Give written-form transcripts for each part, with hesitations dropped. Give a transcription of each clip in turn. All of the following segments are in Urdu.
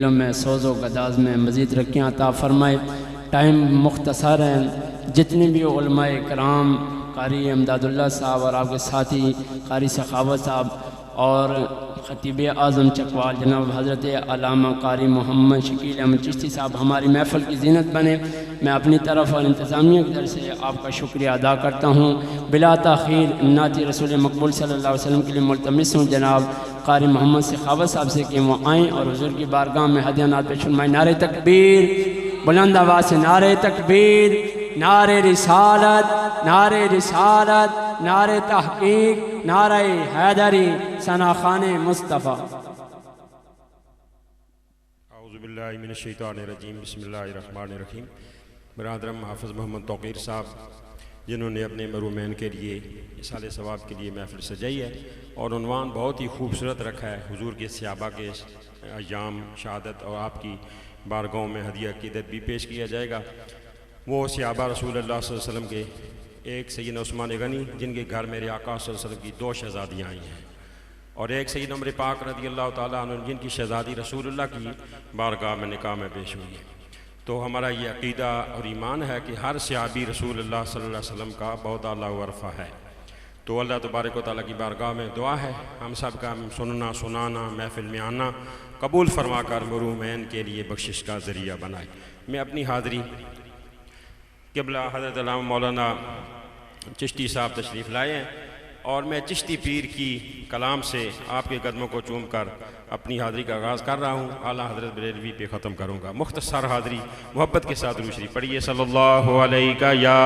علم میں سوز و گداز میں مزید رکھیں عطا فرمائے۔ ٹائم مختصر ہیں، جتنے بھی علماء کرام، قاری امداد اللہ صاحب اور آپ کے ساتھی قاری سخاوت صاحب اور خطیب اعظم چکوال جناب حضرت علامہ قاری محمد شکیل احمد چشتی صاحب ہماری محفل کی زینت بنے، میں اپنی طرف اور انتظامیہ کی طرف سے آپ کا شکریہ ادا کرتا ہوں۔ بلا تاخیر نعت رسول مقبول صلی اللہ علیہ وسلم کے لیے ملتمس ہوں جناب قاری محمد سخاوت صاحب سے کہ وہ آئیں اور حضور کی بارگاہ میں ہدیہ نعت پیش فرمائیں۔ نعرہ تکبیر، بلند آواز سے نعرہ تکبیر، نعرہ رسالت، نعرہ رسالت، نعرہ تحقیق، نعرہ حیدری، ثنا خان مصطفیٰ۔ اعوذ باللہ من الشیطان الرجیم، بسم اللہ الرحمن الرحیم۔ برادرم حافظ محمد توقیر صاحب جنہوں نے اپنے مرومین کے لیے اصال ثواب کے لیے محفل سجائی ہے اور عنوان بہت ہی خوبصورت رکھا ہے، حضور کے صحابہ کے ایام شہادت اور آپ کی بارگاہوں میں ہدیہ عقیدت بھی پیش کیا جائے گا۔ وہ صحابہ رسول اللہ صلی اللہ علیہ وسلم کے ایک سیدنا عثمان غنی جن کے گھر میرے آقا صلی اللہ علیہ وسلم کی 2 شہزادیاں آئی ہیں، اور ایک سیدنا عمر پاک رضی اللہ تعالیٰ عنہ جن کی شہزادی رسول اللہ کی بارگاہ میں نکاح میں پیش ہوئی ہے۔ تو ہمارا یہ عقیدہ اور ایمان ہے کہ ہر صحابی رسول اللہ صلی اللہ علیہ وسلم کا بہت اعلیٰ ورفہ ہے۔ تو اللہ تبارک و تعالیٰ کی بارگاہ میں دعا ہے ہم سب کا سننا سنانا محفل میں آنا قبول فرما کر مرومین کے لیے بخشش کا ذریعہ بنائے۔ میں اپنی حاضری قبلہ حضرت علامہ مولانا چشتی صاحب تشریف لائے ہیں، اور میں چشتی پیر کی کلام سے آپ کے قدموں کو چوم کر اپنی حاضری کا آغاز کر رہا ہوں، اعلیٰ حضرت بریلوی پہ ختم کروں گا۔ مختصر حاضری محبت کے ساتھ درود شریف پڑھیے۔ صلی اللہ علیہ یا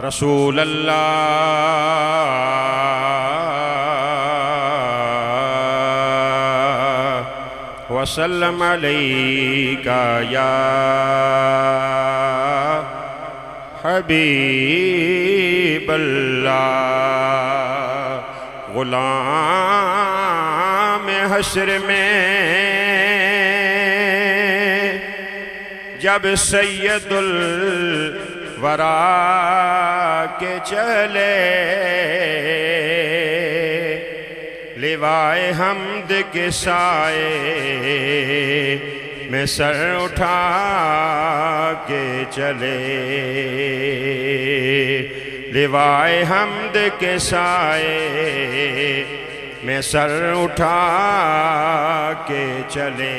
رسول اللہ وسلم علیہ یا حبیب اللہ۔ غلام حشر میں جب سید الورا کے چلے، لوائے حمد کے سائے میں سر اٹھا کے چلے، لوائے حمد کے سائے میں سر اٹھا کے چلے،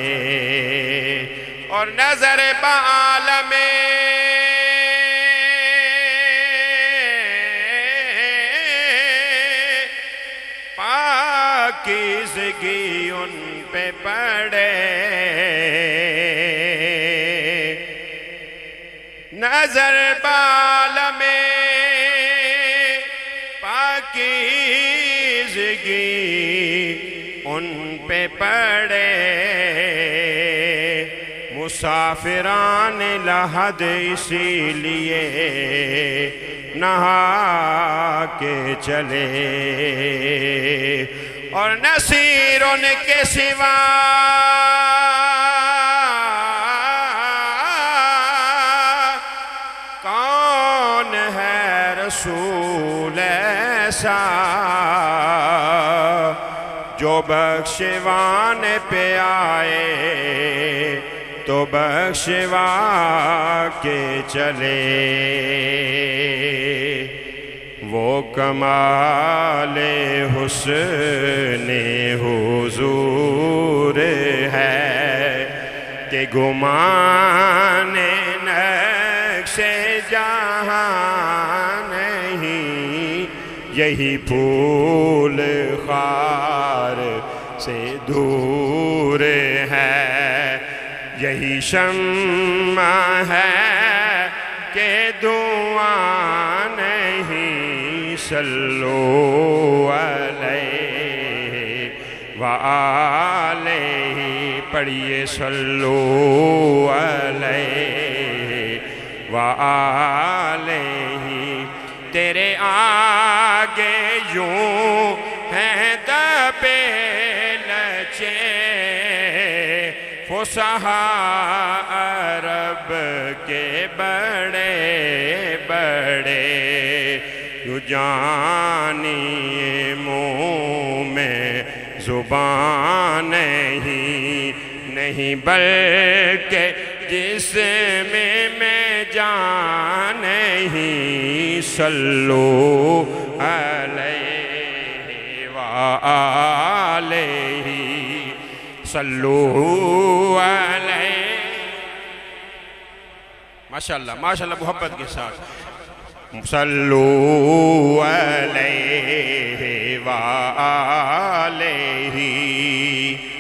اور نظر بعالم پاکیزگی ان پہ پڑے، نظر بعالم پاکیزگی ان پہ پڑے، مسافران لحد اسی لیے نہا کے چلے، اور نصیر ان کے سوا کون ہے رسول ایسا جو بخشوان پہ آئے تو بخشوا کے چلے، وہ کمال حسن حضور ہے کہ گمان نقش جہاں نہیں، یہی پھول خار سے دور ہے، یہی شمع ہے کہ دعا نہیں، صلو علیہ وآلہ پڑھیے، صلو علیہ وآلہ۔ تیرے آگے یوں ہیں دبے لچے فصحاء عرب کے بڑے بڑے، یوں جانی منہ میں زبان نہیں بلکہ جسم میں جان نہیں صلو علیہ وآلہ صلو علیہ ماشاءاللہ ماشاءاللہ محبت کے ساتھ صلو علیہ وآلہ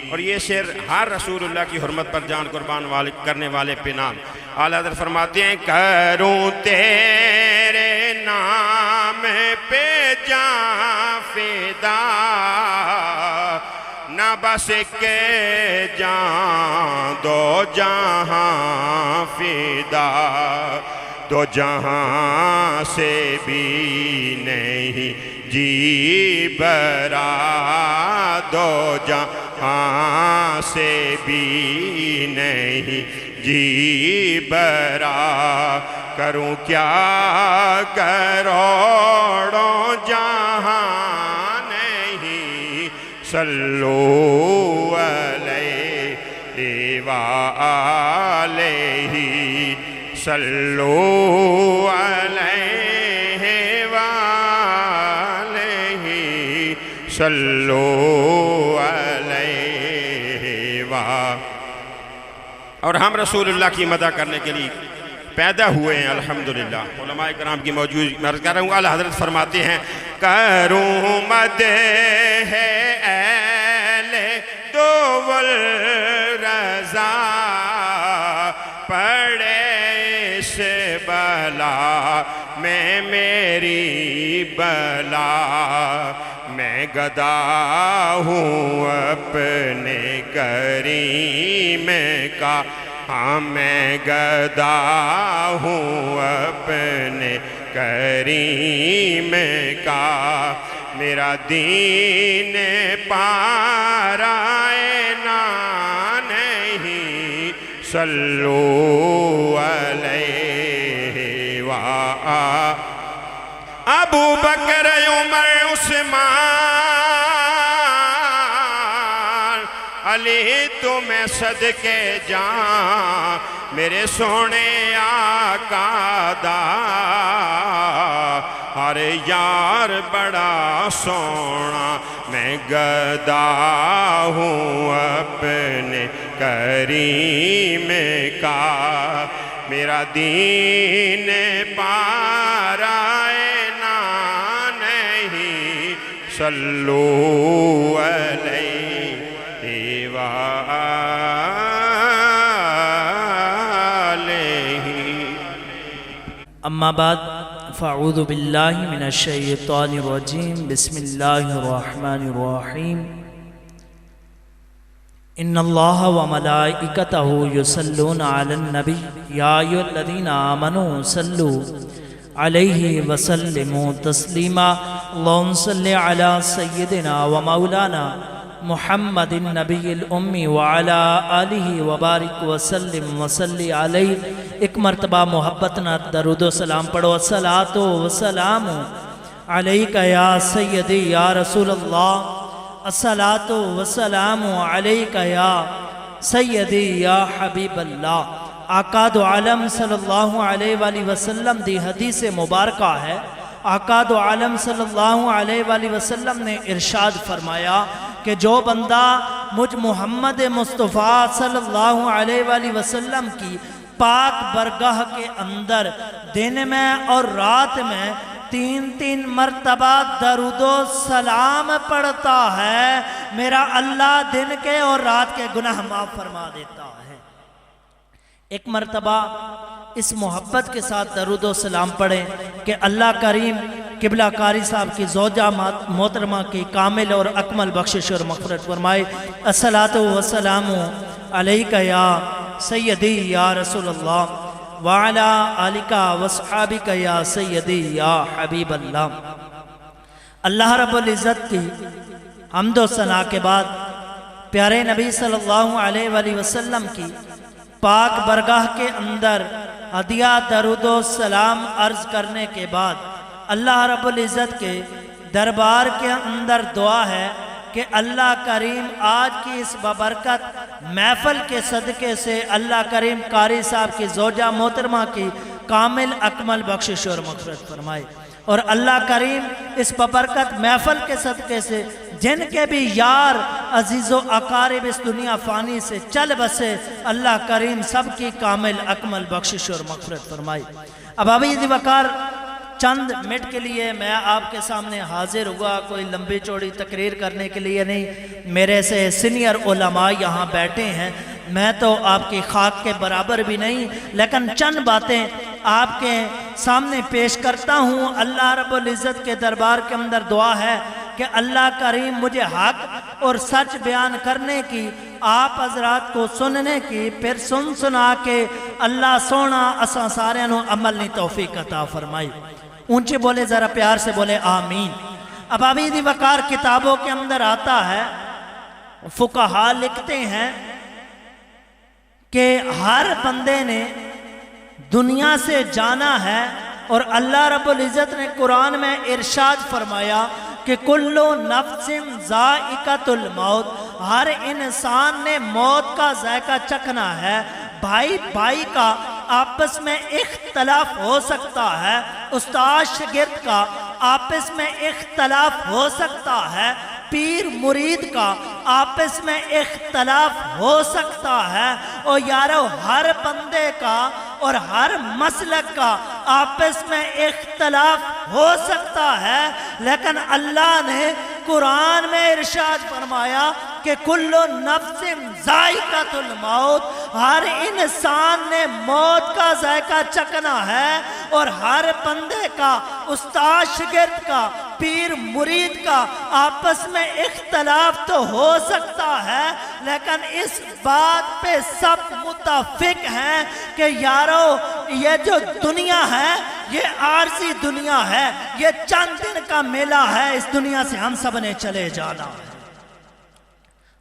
اور یہ شعر ہر رسول اللہ کی حرمت پر جان قربان کرنے والے پہ نام اعلیٰ حضرت فرماتے ہیں کروں تیرے نام پہ جان فدا نہ بس کے جان دو جہاں فدا دو جہاں سے بھی نہیں جی برا دو جہاں سے بھی نہیں جی برا کروں کیا کروڑوں جہاں نہیں صلو علیہ وآلہ صلو علیہ وآلہ صلو علیہ وآلہ اور ہم رسول اللہ کی مدح کرنے کے لیے پیدا ہوئے ہیں الحمدللہ علماء کرام کی موجود میں عرض کر رہا ہوں اعلیٰ حضرت فرماتے ہیں کروں مدح اہل دول رضا پڑے اس بلا میں میری بلا میں گدا ہوں اپنے کریم کا ہاں میں گدا ہوں اپنے کریم کا میرا دین پارائے نہ نہیں صلو علیہ وآلہ ابو بکر عمر عثمان علی تمہیں صدقے جان میرے سونے آقا دا ہر یار بڑا سونا میں گدا ہوں اپنے کریم کا میرا دین پارائے نہ نہیں صلو علیہ وآلہ اما بعد فاعوذ باللہ من الشیطان الرجیم بسم اللہ الرحمن الرحیم ان اللہ وملائکتہ یصلون علی النبی یا ایھا الذین آمنوا صلوا علیہ وسلموا تسلیما اللہم صلی علی سیدنا ومولانا محمد النبی الامی وعلا آلہ وبارک وسلم وصلی علیہ ایک مرتبہ محبتنا درود و سلام پڑھو الصلاۃ والسلام علیکہ یا سیدی یا رسول اللہ الصلاۃ والسلام علیکہ یا سیدی یا حبیب اللہ آقا دو عالم صلی اللہ علیہ وآلہ وسلم دی حدیث مبارکہ ہے آقا دو عالم صلی اللہ علیہ وآلہ وسلم نے ارشاد فرمایا کہ جو بندہ مجھ محمد مصطفیٰ صلی اللہ علیہ وآلہ وسلم کی پاک برگاہ کے اندر دن میں اور رات میں 3 مرتبہ درود و سلام پڑھتا ہے میرا اللہ دن کے اور رات کے گناہ معاف فرما دیتا ہے ایک مرتبہ اس محبت کے ساتھ درود و سلام پڑھیں کہ اللہ کریم قبلہ قاری صاحب کی زوجہ محترمہ کی کامل اور اکمل بخشش اور مغفرت فرمائے الصلاۃ والسلام علیکہ یا سیدی یا رسول اللہ وعلا آلکہ وصحابکہ یا سیدی یا حبیب اللہ اللہ رب العزت کی حمد و ثنا کے بعد پیارے نبی صلی اللہ علیہ وآلہ وسلم کی پاک برگاہ کے اندر ہدیہ درود و سلام عرض کرنے کے بعد اللہ رب العزت کے دربار کے اندر دعا ہے کہ اللہ کریم آج کی اس ببرکت محفل کے صدقے سے اللہ کریم قاری صاحب کی زوجہ محترمہ کی کامل اکمل بخشش اور مغفرت فرمائے، اور اللہ کریم اس ببرکت محفل کے صدقے سے جن کے بھی یار عزیز و اقارب اس دنیا فانی سے چل بسے، اللہ کریم سب کی کامل اکمل بخشش اور مغفرت فرمائے۔ اب عزیز وقار چند منٹ کے لیے میں آپ کے سامنے حاضر ہوا، کوئی لمبی چوڑی تقریر کرنے کے لیے نہیں، میرے سے سینئر علماء یہاں بیٹھے ہیں، میں تو آپ کی خاک کے برابر بھی نہیں، لیکن چند باتیں آپ کے سامنے پیش کرتا ہوں۔ اللہ رب العزت کے دربار کے اندر دعا ہے کہ اللہ کریم مجھے حق اور سچ بیان کرنے کی، آپ حضرات کو سننے کی، پھر سنا کے اللہ سونا اساں سارے نو عمل نی توفیق عطا فرمائی۔ اونچے بولے، ذرا پیار سے بولے آمین۔ اب عزیز وقار کتابوں کے اندر آتا ہے، فقہا لکھتے ہیں کہ ہر بندے نے دنیا سے جانا ہے، اور اللہ رب العزت نے قرآن میں ارشاد فرمایا کہ کلو نفس ذائقۃ الموت، ہر انسان نے موت کا ذائقہ چکھنا ہے۔ بھائی بھائی کا آپس میں اختلاف ہو سکتا ہے، استاد شاگرد کا آپس میں اختلاف ہو سکتا ہے، پیر مرید کا آپس میں اختلاف ہو سکتا ہے، اور یارو ہر بندے کا اور ہر مسلک کا آپس میں اختلاف ہو سکتا ہے، لیکن اللہ نے قرآن میں ارشاد فرمایا کہ کلو نفس ذائقۃ الموت، ہر انسان نے موت کا ذائقہ چکھنا ہے، اور ہر بندے کا، استاد شاگرد کا، پیر مرید کا آپس میں اختلاف تو ہو سکتا ہے، لیکن اس بات پہ سب متفق ہیں کہ یارو یہ جو دنیا ہے یہ عارضی دنیا ہے، یہ چند دن کا میلہ ہے، اس دنیا سے ہم سب نے چلے جانا ہے۔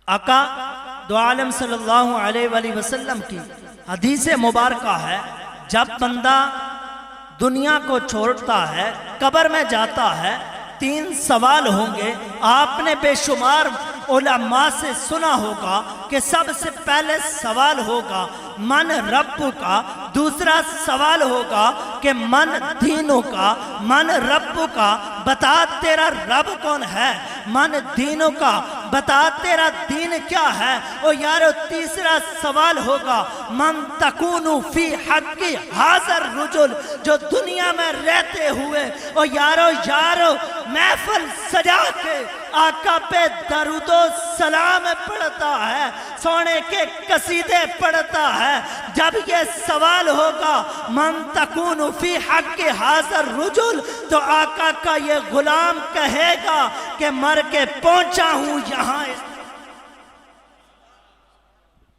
آقا دو عالم صلی اللہ علیہ وآلہ وسلم کی حدیث مبارکہ ہے، جب بندہ دنیا کو چھوڑتا ہے، قبر میں جاتا ہے، 3 سوال ہوں گے۔ آپ نے بے شمار علماء سے سنا ہوگا کہ سب سے پہلے سوال ہوگا من رب کا، دوسرا سوال ہوگا کہ من دینوں کا، من رب کا بتا تیرا رب کون ہے، من دینوں کا بتا تیرا دین کیا ہے، اور یارو تیسرا سوال ہوگا من تکونو فی حق حاضر رجل، جو دنیا میں رہتے ہوئے اور یارو محفل سجا کے آقا پہ درود و سلام پڑھتا ہے، سونے کے قصیدے پڑھتا ہے۔ جب یہ سوال ہوگا من تکونو فی حق حاضر رجل، تو آقا کا یہ غلام کہے گا کہ مر کے پہنچا ہوں یہاں۔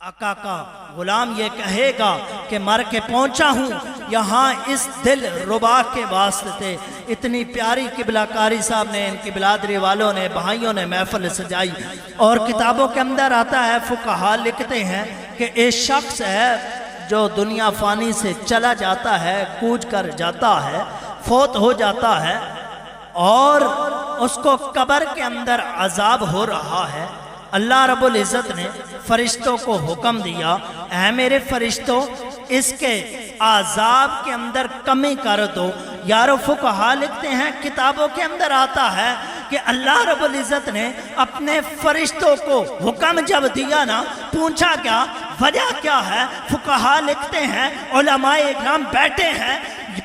آقا کا غلام یہ کہے گا کہ مر کے پہنچا ہوں یہاں اس دل ربا کے واسطے۔ اتنی پیاری قبلہ کاری صاحب نے، ان کی بلادری والوں نے، بھائیوں نے محفل سجائی، اور کتابوں کے اندر آتا ہے، فقہا لکھتے ہیں کہ ایک شخص ہے جو دنیا فانی سے چلا جاتا ہے، کوچ کر جاتا ہے، فوت ہو جاتا ہے، اور اس کو قبر کے اندر عذاب ہو رہا ہے۔ اللہ رب العزت نے فرشتوں کو حکم دیا، اے میرے فرشتوں اس کے عذاب کے اندر کمی کر دو۔ یارو فقہا لکھتے ہیں، کتابوں کے اندر آتا ہے کہ اللہ رب العزت نے اپنے فرشتوں کو حکم جب دیا نا، پوچھا کیا وجہ کیا ہے؟ فقہا لکھتے ہیں، علماء اکرام بیٹھے ہیں،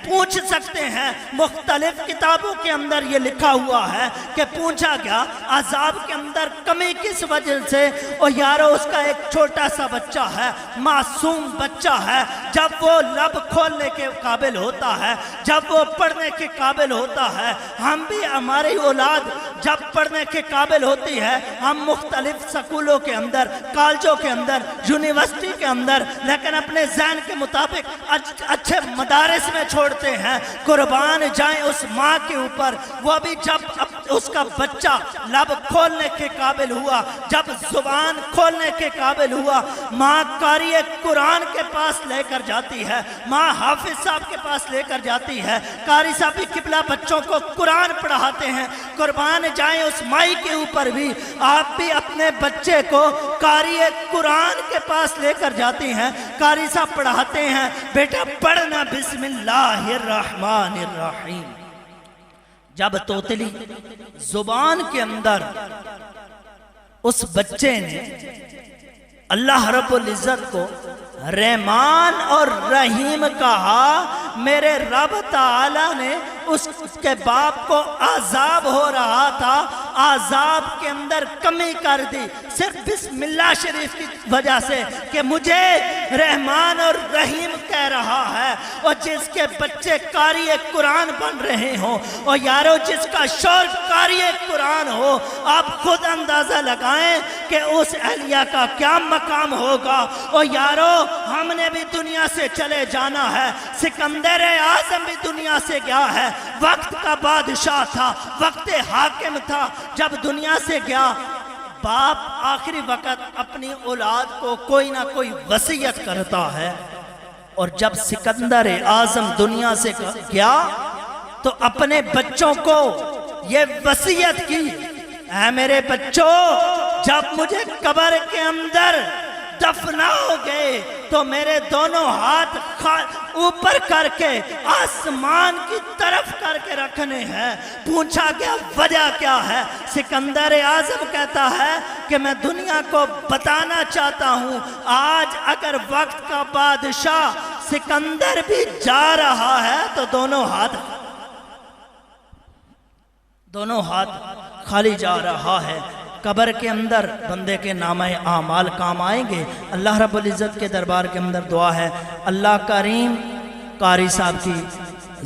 پوچھ سکتے ہیں، مختلف کتابوں کے اندر یہ لکھا ہوا ہے کہ پوچھا گیا عذاب کے اندر کمی کس وجہ سے، اور یارو اس کا ایک چھوٹا سا بچہ ہے، معصوم بچہ ہے، جب وہ لب کھولنے کے قابل ہوتا ہے، جب وہ پڑھنے کے قابل ہوتا ہے، ہم بھی ہماری اولاد جب پڑھنے کے قابل ہوتی ہے، ہم مختلف سکولوں کے اندر، کالجوں کے اندر، یونیورسٹی کے اندر، لیکن اپنے ذہن کے مطابق اچھے مدارس میں چھوڑتے ہیں۔ قربان جائیں اس ماں کے اوپر، وہ بھی جب اس کا بچہ لب کھولنے کے قابل ہوا، جب زبان کھولنے کے قابل ہوا، ماں قاری قرآن کے پاس لے کر جاتی ہے، ماں حافظ صاحب کے پاس لے کر جاتی ہے۔ قاری صاحب بھی قبلہ بچوں کو قرآن پڑھاتے ہیں۔ قربان جائیں اس مائی کے اوپر بھی، آپ بھی اپنے بچے کو قاری قرآن کے پاس لے کر جاتی ہیں۔ قاری صاحب پڑھاتے ہیں، بیٹا پڑھنا بسم اللہ الرحمن الرحیم۔ جب توتلی زبان کے اندر اس بچے نے اللہ رب العزت کو رحمان اور رحیم کہا، میرے رب تعالیٰ نے اس کے باپ کو عذاب ہو رہا تھا، عذاب کے اندر کمی کر دی صرف بسم اللہ شریف کی وجہ سے کہ مجھے رحمان اور رحیم کہہ رہا ہے۔ اور جس کے بچے قاری قرآن بن رہے ہوں، اور یارو جس کا شور قاری قرآن ہو، آپ خود اندازہ لگائیں کہ اس اہلیہ کا کیا مقام ہوگا۔ اور یارو ہم نے بھی دنیا سے چلے جانا ہے، سکندر اعظم بھی دنیا سے گیا ہے، وقت کا بادشاہ تھا، وقت حاکم تھا، جب دنیا سے گیا۔ باپ آخری وقت اپنی اولاد کو کوئی نہ کوئی وصیت کرتا ہے، اور جب سکندر اعظم دنیا سے گیا تو اپنے بچوں کو یہ وصیت کی، اے میرے بچوں، جب مجھے قبر کے اندر دفناؤ گے تو میرے دونوں ہاتھ اوپر کر کے آسمان کی طرف کر کے رکھنے ہیں۔ پوچھا گیا وجہ کیا ہے؟ سکندر اعظم کہتا ہے کہ میں دنیا کو بتانا چاہتا ہوں، آج اگر وقت کا بادشاہ سکندر بھی جا رہا ہے تو دونوں ہاتھ خالی جا رہا ہے۔ قبر کے اندر بندے کے نامہ اعمال کام آئیں گے۔ اللہ رب العزت کے دربار کے اندر دعا ہے، اللہ کریم قاری صاحب کی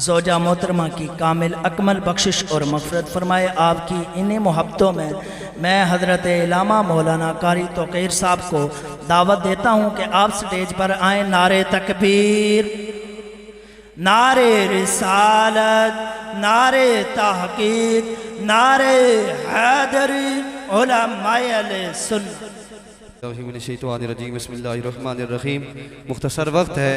زوجہ محترمہ کی کامل اکمل بخشش اور مغفرت فرمائے۔ آپ کی انہی محبتوں میں حضرت علامہ مولانا قاری توقیر صاحب کو دعوت دیتا ہوں کہ آپ سٹیج پر آئیں۔ نعرہ تکبیر، نعرہ رسالت، نعرہ تحقیق، نعرہ حیدری، علماء علیہ سنت۔ بسم اللہ الرحمن الرحیم۔ مختصر وقت ہے،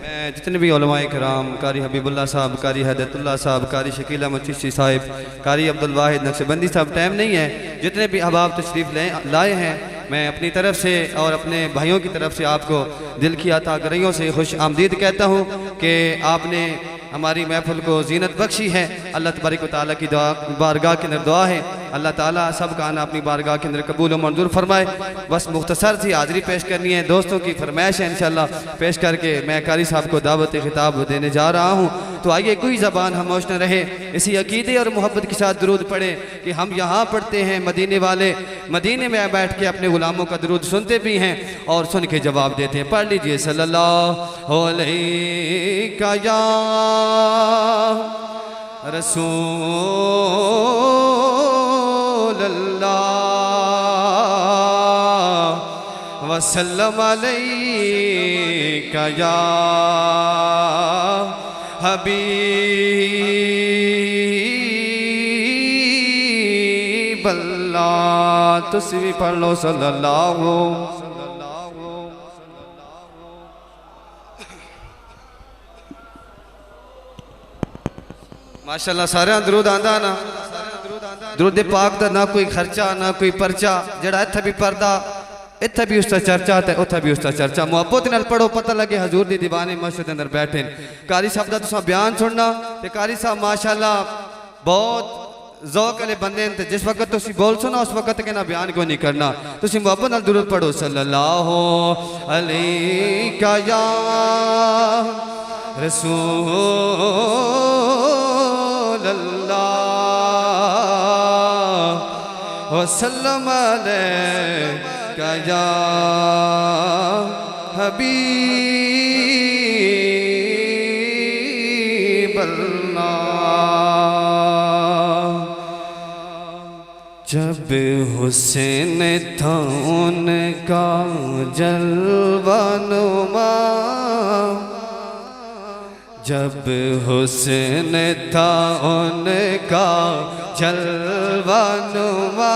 میں جتنے بھی علماء کرام، قاری حبیب اللہ صاحب، قاری حیدت اللہ صاحب، قاری شکیل احمد چشتی صاحب، قاری عبدالواحد نقشبندی صاحب، ٹائم نہیں ہے، جتنے بھی احباب تشریف لائے ہیں، میں اپنی طرف سے اور اپنے بھائیوں کی طرف سے آپ کو دل کی عطا گریوں سے خوش آمدید کہتا ہوں کہ آپ نے ہماری محفل کو زینت بخشی ہے۔ اللہ تبارک و تعالیٰ کی بارگاہ کے اندر دعا ہے، اللہ تعالیٰ سب کا آنا اپنی بارگاہ کے اندر قبول و منظور فرمائے۔ بس مختصر سی حاضری پیش کرنی ہے، دوستوں کی فرمائش ہے، انشاءاللہ پیش کر کے میں قاری صاحب کو دعوت خطاب دینے جا رہا ہوں۔ تو آئیے کوئی زبان خاموش نہ رہے، اسی عقیدے اور محبت کے ساتھ درود پڑھیں کہ ہم یہاں پڑھتے ہیں، مدینے والے مدینے میں بیٹھ کے اپنے غلاموں کا درود سنتے بھی ہیں اور سن کے جواب دیتے ہیں۔ پڑھ لیجئے صلی اللہ علیہ یا رسول اللہ وسلم علیک یا حبیب اللہ۔ تسی بھی پڑھ لو صلی اللہ ماشاءاللہ۔ سارے درود آندہ نا، درود پاک دا نہ کوئی خرچہ نہ کوئی پرچہ، جڑا اتھا بھی پردہ اتھا بھی اس تا چرچہ تے اتھا بھی اس تا چرچہ۔ محبت نال پڑھو، پتہ لگے حضور دی دیوانے مسجد اندر بیٹھیں۔ قاری صاحب دا تساں بیان سننا تے قاری صاحب ماشاءاللہ بہت ذوق علی بندے ہیں، جس وقت تسی بول سنا اس وقت کے نا بیان کو نہیں کرنا۔ تسی محبت نال درود پڑھو صلی اللہ علیہ یا رسول اللہ وسلم علیک یا حبیب اللہ۔ جب حسین تھا ان کا جلوہ نما، جب حسین تھا ان کا جلوہ نما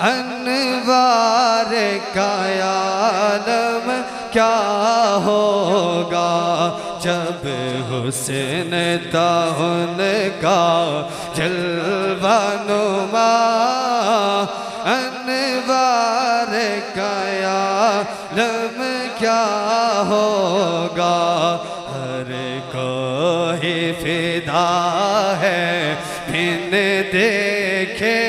انوار کا عالم کیا ہوگا جب حسن تھا ان کا جلوہ نما انوار کا عالم کیا ہوگا ہر کوئی فدا ہے بن دیکھے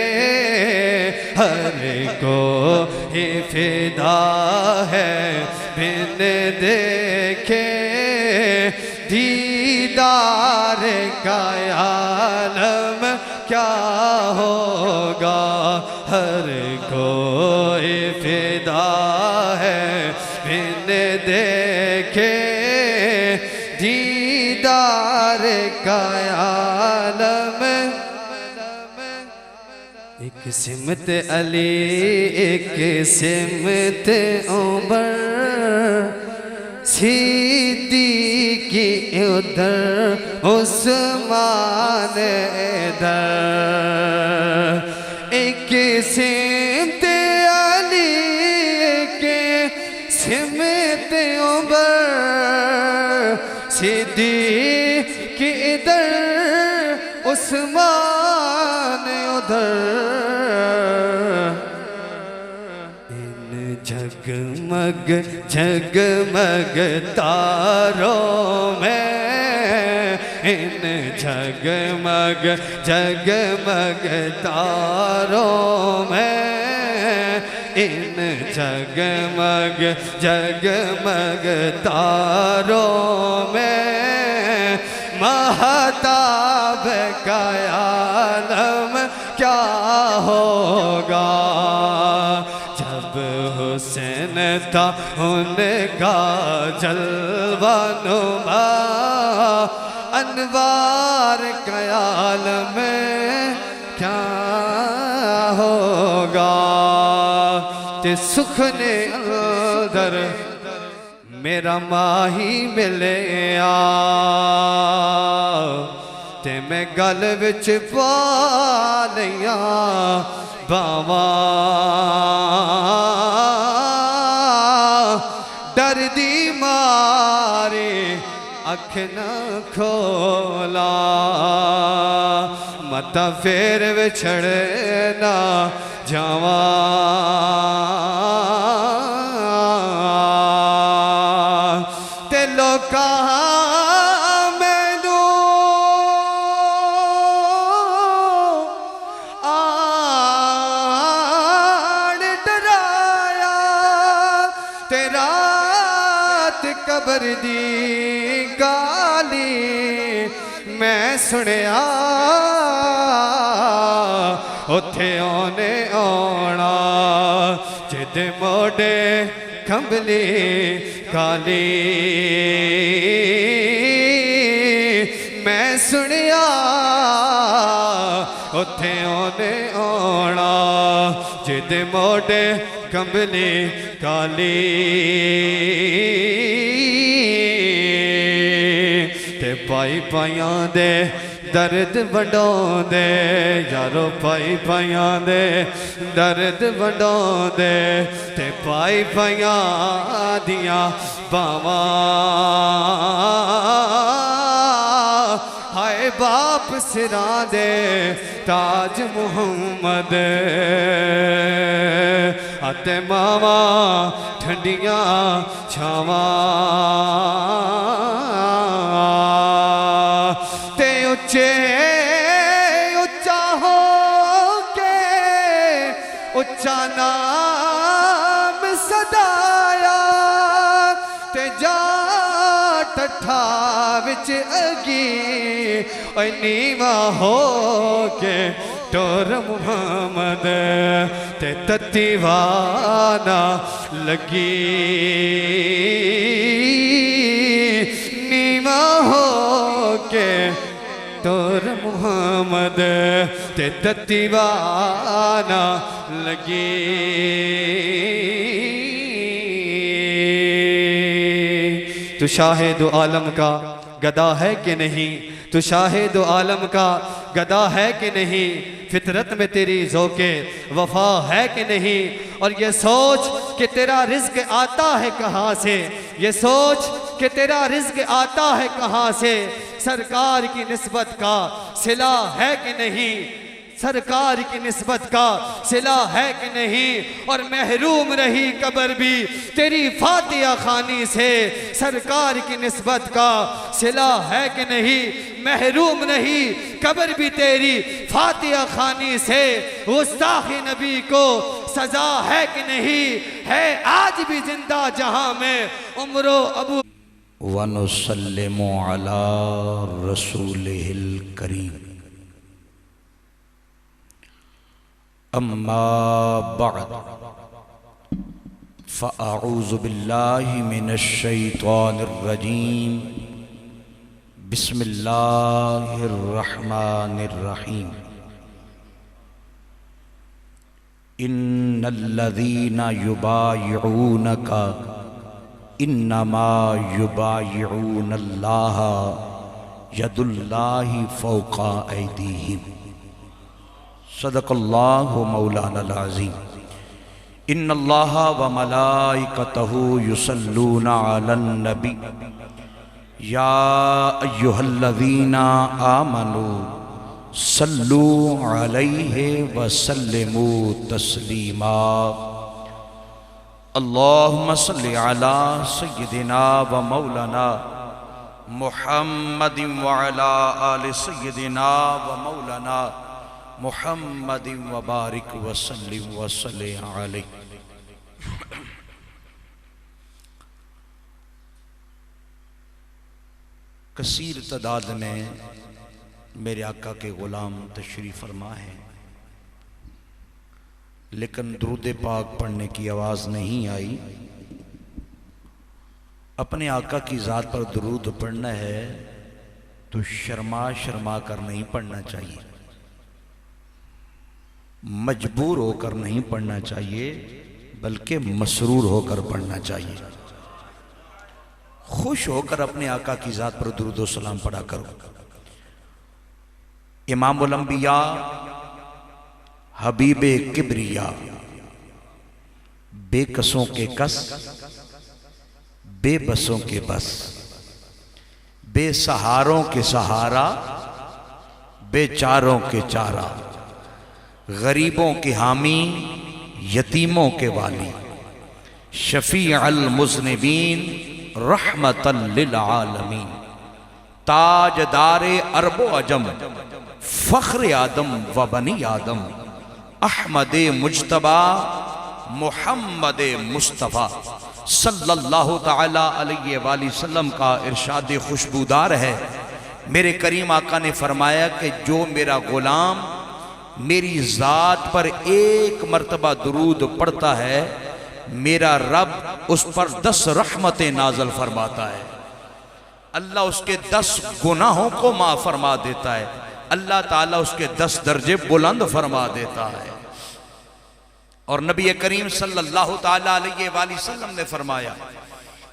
ہر کوئی فدا ہے بن دیکھے دیدار کا عالم کیا ہوگا ہر کوئی فدا ہے بن دیکھے دیدار کا عالم ایک سمت علی ایک سمت عمر صدیقی ادھر عثمان ادھر ایک سمت علی ایک سمت عمر صدیقی ادھر عثمان ادھر جگمگ جگمگ تاروں میں ان جگمگ جگمگ تاروں میں ان جگمگ جگمگ تاروں میں مہتاب کا عالم کیا ہوگا جب حسین تھا ان کا جلوہ نما انوار کا عالم کیا ہوگا تے سخن اندر میرا ماہی ملے تے میں گل وچ پا لیاں باواں ڈر دی ماری اکھ نہ کھولا متا پھر وچھڑنا جاواں تے لوکاں قبر دی گالی میں سنیا اتھے اونے آنا جد موڑے کمبلی کالی میں سنیا اتھے اونے آنا جد موڑے کمبلی کالی تے پائی پائیاں دے درد وڈوں دے یارو پائی پائیاں دے درد وڈوں دے تے پائی پائیاں دیاں باواں ہائے باپ سراں دے تاج محمد اتے ماواں ٹھنڈیاں چھاواں تے اچے اچا ہو کے اچا نام صدایا تے جا ٹھا وچ اگی اوے نیواں ہو کے ٹور محمد تے تتی وانا لگی نیواں ہو کے ٹور محمد تے تتی وانا لگی تو شاہد عالم کا گدا ہے کہ نہیں تو شاہد عالم کا گدا ہے کہ نہیں، فطرت میں تیری ذوق وفا ہے کہ نہیں، اور یہ سوچ کہ تیرا رزق آتا ہے کہاں سے، یہ سوچ کہ تیرا رزق آتا ہے کہاں سے، سرکار کی نسبت کا صلہ ہے کہ نہیں، سرکار کی نسبت کا صلہ ہے کہ نہیں، اور محروم رہی قبر بھی تیری فاتحہ خوانی سے، سرکار کی نسبت کا صلہ ہے کہ نہیں، محروم رہی قبر بھی تیری فاتحہ خوانی سے، گستاخ نبی کو سزا ہے کہ نہیں، ہے آج بھی زندہ جہاں میں عمر و ابو وَنُسَلِّمُ عَلَىٰ رَسُولِهِ الْكَرِيمِ اما بعد فاعوذ باللہ من الشیطان الرجیم بسم اللہ الرحمن الرحیم ان الذین یبایعونک انما یبایعون اللہ ید اللہ فوق ایدیہم صدق اللہ مولانا العظیم ان اللہ وملائکتہ یصلون علی النبی یا ایہا الذین آمنوا صلوا علیہ وسلموا تسلیما اللہم صلی علی سیدنا و مولانا محمد وعلی آل سیدنا و مولانا محمد وبارک وسلم وسلم علیہ۔ کثیر تعداد میں میرے آقا کے غلام تشریف فرما ہے، لیکن درود پاک پڑھنے کی آواز نہیں آئی۔ اپنے آقا کی ذات پر درود پڑھنا ہے تو شرما شرما کر نہیں پڑھنا چاہیے، مجبور ہو کر نہیں پڑھنا چاہیے، بلکہ مسرور ہو کر پڑھنا چاہیے۔ خوش ہو کر اپنے آقا کی ذات پر درود و سلام پڑھا کرو۔ امام الانبیاء، حبیب کبریا، بے کسوں کے کس، بے بسوں کے بس، بے سہاروں کے سہارا، بے چاروں کے چارہ، غریبوں کے حامی، یتیموں کے والی، شفیع المذنبین، رحمت للعالمین، تاجدار عرب و عجم، فخر آدم و بنی آدم، احمد مجتبی محمد مصطفیٰ صلی اللہ تعالیٰ علیہ وآلہ وسلم کا ارشاد خوشبودار ہے۔ میرے کریم آقا نے فرمایا کہ جو میرا غلام میری ذات پر ایک مرتبہ درود پڑھتا ہے، میرا رب اس پر 10 رحمتیں نازل فرماتا ہے، اللہ اس کے 10 گناہوں کو معاف فرما دیتا ہے، اللہ تعالیٰ اس کے 10 درجے بلند فرما دیتا ہے۔ اور نبی کریم صلی اللہ تعالیٰ علیہ وآلہ وسلم نے فرمایا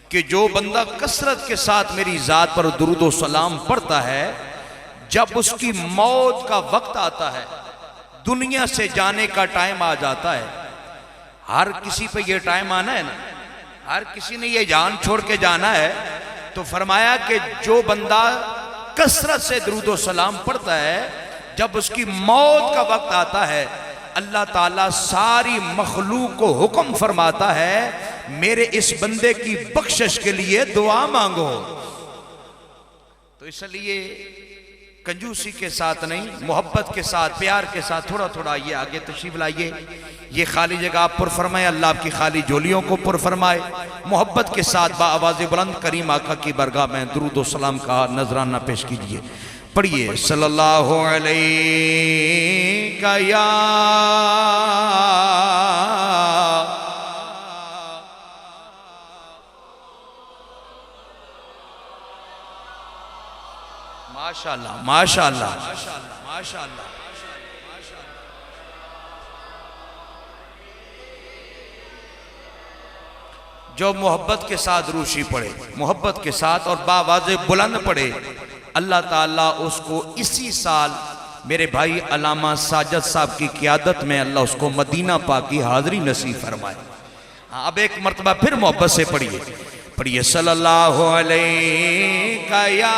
کہ جو بندہ کثرت کے ساتھ میری ذات پر درود و سلام پڑھتا ہے، جب اس کی موت کا وقت آتا ہے، دنیا سے جانے کا ٹائم آ جاتا ہے، ہر کسی پہ یہ ٹائم آنا ہے نا، ہر کسی نے یہ جان چھوڑ کے جانا ہے، تو فرمایا کہ جو بندہ کثرت سے درود و سلام پڑھتا ہے، جب اس کی موت کا وقت آتا ہے، اللہ تعالیٰ ساری مخلوق کو حکم فرماتا ہے میرے اس بندے کی بخشش کے لیے دعا مانگو۔ تو اس لیے کنجوسی کے ساتھ نہیں، محبت کے ساتھ، پیار کے ساتھ تھوڑا تھوڑا یہ آگے تشریف لائیے، یہ خالی جگہ آپ پر فرمائے، اللہ آپ کی خالی جولیوں کو پر فرمائے، محبت کے ساتھ با آواز بلند کریم آقا کی برگاہ میں درود و سلام کا نذرانہ پیش کیجئے۔ پڑھیے صلی اللہ علیہ یا ماشاءاللہ ماشاءاللہ ماشاءاللہ۔ جو محبت کے ساتھ روشی پڑھے، محبت کے ساتھ اور باواز بلند پڑھے، اللہ تعالیٰ اس کو اسی سال میرے بھائی علامہ ساجد صاحب کی قیادت میں اللہ اس کو مدینہ پاک کی حاضری نصیب فرمائے. اب ایک مرتبہ پھر محبت سے پڑھیے صلی اللہ علیہ یا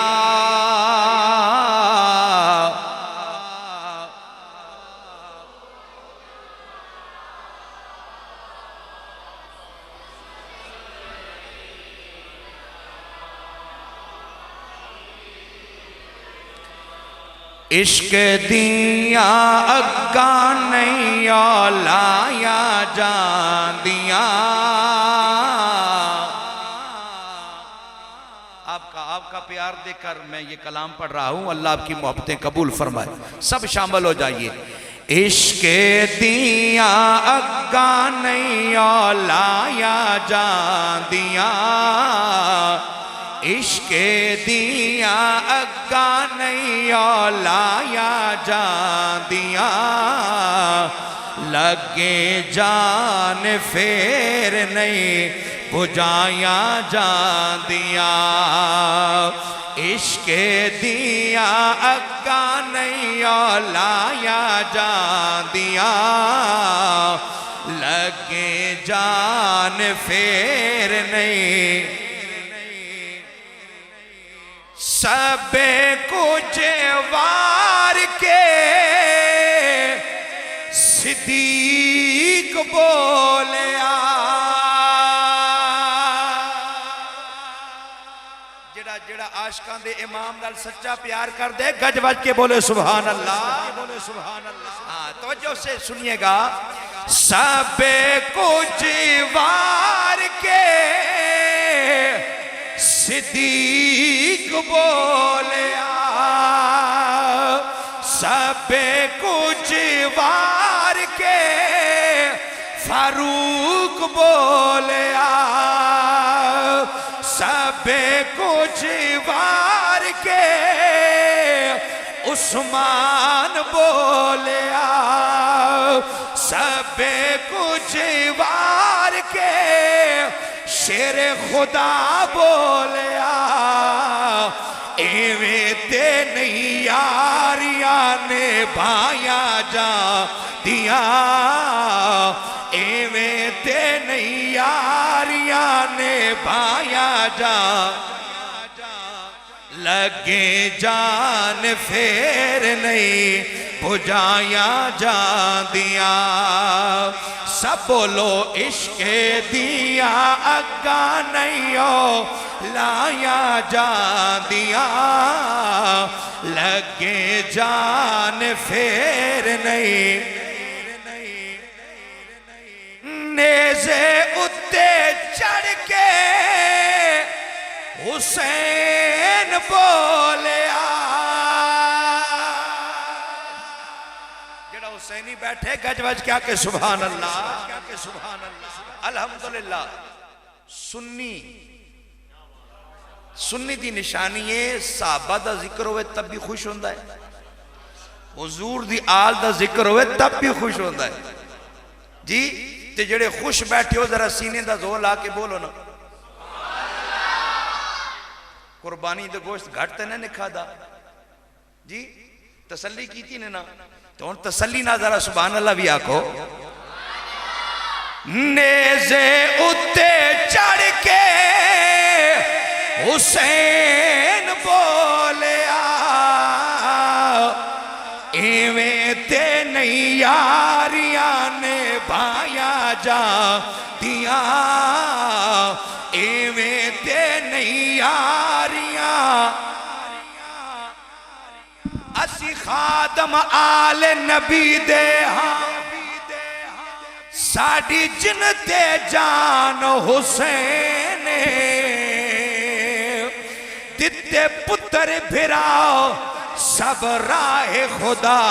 عشق دیا اگا نہیں لایا جان دیا. آپ کا پیار دے کر میں یہ کلام پڑھ رہا ہوں. اللہ آپ کی محبتیں قبول فرمائے. سب شامل ہو جائیے. عشق دیا اگا نہیں لایا جان دیا. عشق دیا اگا نہیں لایا جان دیا. لگے جان پھر نہیں بجھایا جان دیا. عشق دیا اگا نہیں لایا جان دیا. لگے جان پھر نہیں سب کچھ وار کے صدیق بولیا. جڑا عاشقاں دے امام نال سچا پیار کر دے گج وج کے بولے سبحان اللہ. توجہ سے سنیے گا. سب کچھ وار کے صدیق بولیا. سب کچھ وار کے فاروق بولیا. سب کچھ وار کے عثمان بولیا. سب کچھ وار کے شیر خدا بولیا. ایویں تے نہیں یاریاں نے بھایا جا دیا. ایویں تے نہیں یاریاں نے بھایا جا. لگے جان پھر نہیں بجھایا جان دیا. سب بولو عشق دیا اگا نہیں لایا جان دیا. لگے جان پھر نہیں نیزے اتے چڑھ کے حسین بولیا. جڑا حسینی بیٹھے گج وج کیا کہ سبحان اللہ. الحمدللہ. سنی دی نشانی ہے صحابہ دا ذکر ہوئے تب بھی خوش ہوندہ ہے. حضور دی آل دا ذکر ہوئے تب بھی خوش ہوندہ ہے. جی تے جڑے خوش بیٹھے ہو ذرا سینے دا زور لا کے بولو نا. قربانی دے گوشت گھٹتے نہ نکھا دا. جی تسلی کی تھی نا تو ان تسلی نہ ذرا سبحان اللہ بھی آکھو. نیزے اتے چڑھ کے حسین بولیا. ایویں تے نہیں یاریاں نے بھایا جا دیا. ایویں تے نہیں یاریاں. اسی خادم آل نبی دے ہاں ساڑی جنتے جان حسین دتے پتر بھراؤ سب راہ خدا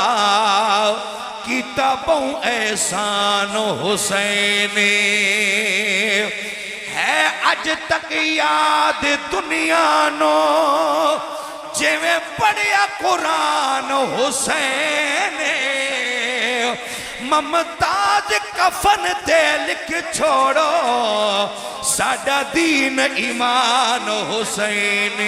کتابوں احسان حسین ہے اج تک یاد دنیا نو جویں پڑھیا قرآن حسین ممتاز کفن تے لکھ چھوڑو ساڈا دین ایمان حسین.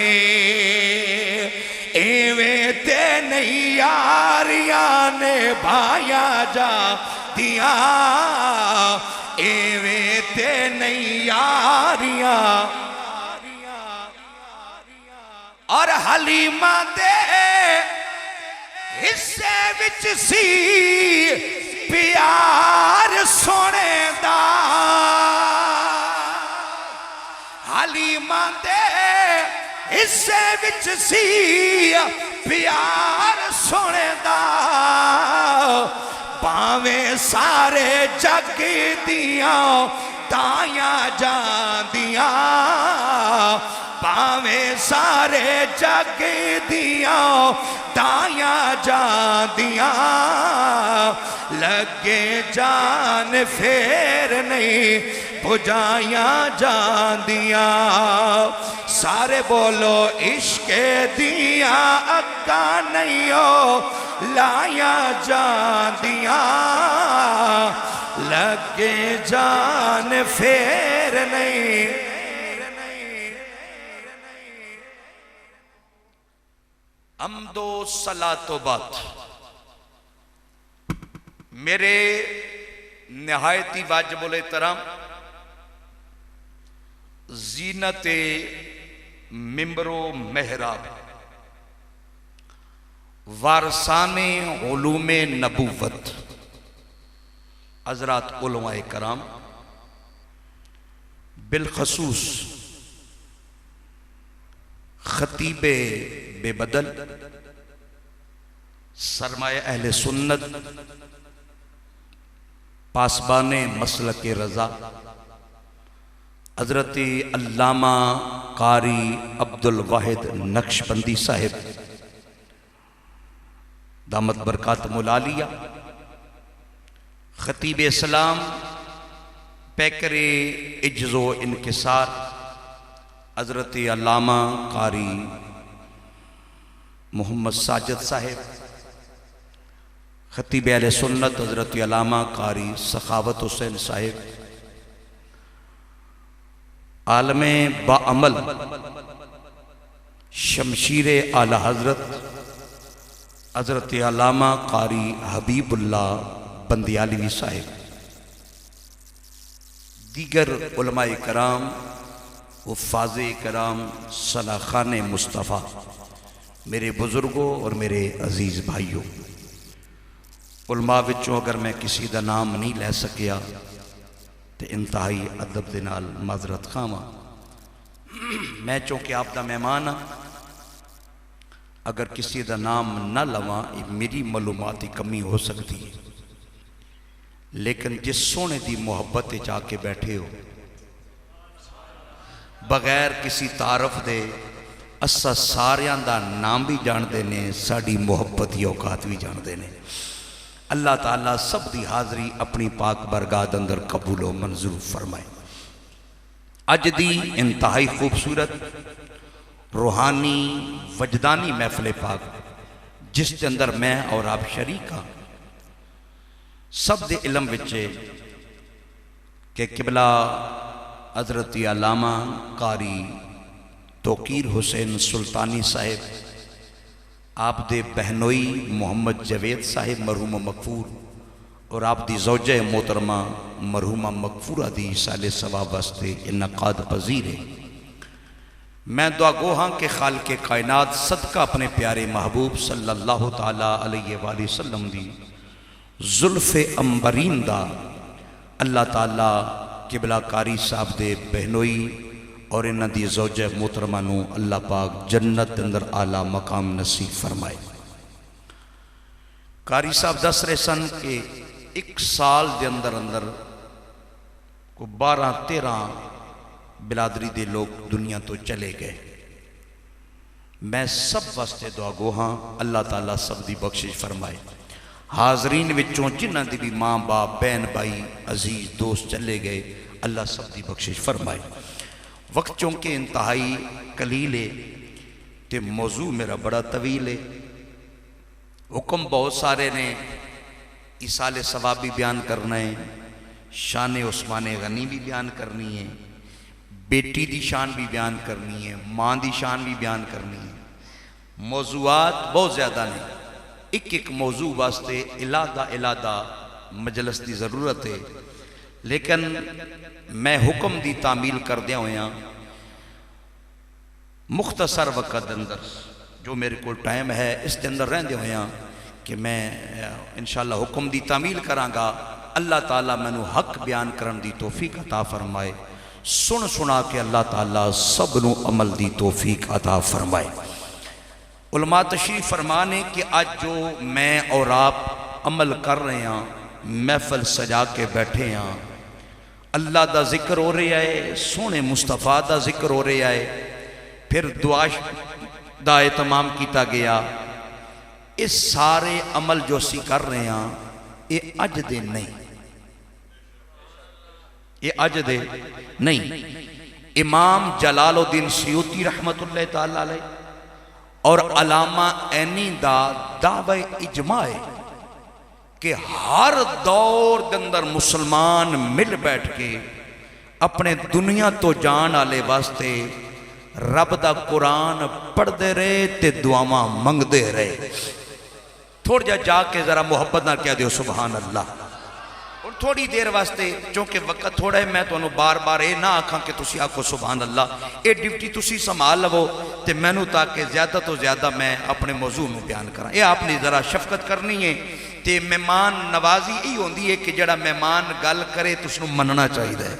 ایویں تے نہیں یاریاں نے بھایا جا دیا ایویں تے نہیں یاریاں اور حلیمہ دے حصے وچ سی پیار سونے دا حلیمہ دے حصے وچ سی پیار سونے دا پاویں سارے جگ دیاں تائیاں جاندیاں پاویں سارے جگ دیاں تائیاں جاندیاں لگے جان پھر نہیں بجھائیاں جاندیاں سارے بولو عشق دیاں اکا نہیں ہو لائیاں جاندیاں لگے جان پھر نہیں حمد و صلاۃ و بات میرے نہایتی واجب الاحترام زینت ممبر و محراب وارثان علوم نبوت حضرات علماء کرام بالخصوص خطیب بے بدل سرمایہ اہل سنت پاسبان مسلک رضا حضرت علامہ قاری عبدالواحد نقشبندی صاحب دامت برکاتہم العالیہ خطیب اسلام پیکر عجز و انکسار حضرت علامہ قاری محمد ساجد صاحب خطیب اہل سنت حضرت علامہ قاری سخاوت حسین صاحب عالم باعمل شمشیر اعلی حضرت حضرت علامہ قاری حبیب اللہ بندیالوی صاحب دیگر علماء کرام حفاظ کرام صلاخان مصطفیٰ میرے بزرگوں اور میرے عزیز بھائیوں علماء وچوں اگر میں کسی دا نام نہیں لے سکیا تو انتہائی ادب دے نال معذرت خواہاں میں چونکہ آپ دا مہمان ہاں اگر کسی دا نام نہ لواں میری معلوماتی کمی ہو سکتی ہے لیکن جس سونے دی محبت جا کے بیٹھے ہو بغیر کسی تعارف دے اسا ساریاں دا نام بھی جان دینے ساڑی محبت یا اوقات بھی جان دینے اللہ تعالیٰ سب دی حاضری اپنی پاک برگاہ اندر قبول و منظور فرمائے اج دی انتہائی خوبصورت روحانی وجدانی محفل پاک جس کے اندر میں اور آپ شریک ہاں سب دے علم وچے کہ قبلہ حضرت علامہ قاری توقیر حسین سلطانی صاحب آپ دے بہنوئی محمد جوید صاحب مرحوم مغفور اور آپ دی زوجہ محترمہ مرحومہ مغفورہ دی سال ثواب واسطے انعقاد پذیر ہے میں دعا گوہاں کے خالق کائنات صدقہ اپنے پیارے محبوب صلی اللہ تعالیٰ علیہ وآلہ وسلم دی زلف امبرین دا اللہ تعالیٰ قبلہ قاری صاحب دے بہنوئی اور انہ دی زوجہ محترمہ نو اللہ پاک جنت اندر اعلیٰ مقام نصیب فرمائے قاری صاحب دس رہے سن کہ ایک سال دے اندر کو 12-13 بلادری دے لوگ دنیا تو چلے گئے میں سب واسطے دعا گوہاں اللہ تعالیٰ سب دی بخشش فرمائے حاضرین وچوں جنہ دی بھی ماں باپ بہن بھائی عزیز دوست چلے گئے اللہ سب دی بخشش فرمائے وقت چونکہ انتہائی قلیل ہے تے موضوع میرا بڑا طویل ہے حکم بہت سارے نے ایصال ثواب بھی بیان کرنا ہے شان عثمان غنی بھی بیان کرنی ہے بیٹی دی شان بھی بیان کرنی ہے ماں دی شان بھی بیان کرنی ہے موضوعات بہت زیادہ نہیں، ایک موضوع واسطے علیحدہ مجلس دی ضرورت ہے، لیکن میں حکم دی تعمیل کر دیا ہویا مختصر وقت اندر جو میرے کو ٹائم ہے اس کے اندر رہندے ہویا کہ میں انشاءاللہ حکم دی تعمیل کراں گا۔ اللہ تعالیٰ میں نو حق بیان کرن دی توفیق عطا فرمائے، سنا کے اللہ تعالیٰ سب نو عمل دی توفیق عطا فرمائے۔ علماء تشریف فرمانے کہ آج جو میں اور آپ عمل کر رہے ہیں، محفل سجا کے بیٹھے ہیں، اللہ دا ذکر ہو رہا ہے، سونے مصطفیٰ دا ذکر ہو رہا ہے، پھر دعا دا اہتمام کیتا گیا، اس سارے عمل جو اسی کر رہے ہیں یہ اج دے نہیں، یہ اج دے نہیں۔ امام جلال الدین سیوطی رحمت اللہ تعالیٰ علیہ اور علامہ عینی دا دعوی اجماع ہے کہ ہر دور کے اندر مسلمان مل بیٹھ کے اپنے دنیا تو جان آلے واسطے رب دا قرآن پڑھ دے رہے تے دعاواں منگ دے رہے۔ تھوڑا جا کے ذرا محبت نہ کہہ دیو سبحان اللہ۔ اور تھوڑی دیر واسطے چونکہ وقت تھوڑا ہے، میں تو انہوں بار بار اے نہ آکھاں کہ تسی آکھو سبحان اللہ، اے ڈیوٹی تسی سنبھال لو تے میں نو تاکہ زیادہ تو زیادہ میں اپنے موضوع میں بیان کراں۔ اے آپ نے ذرا شفقت کرنی ہے تے مہمان نوازی ای ہوندی ہے کہ جڑا مہمان گل کرے تو اس نو مننا چاہیے ہے،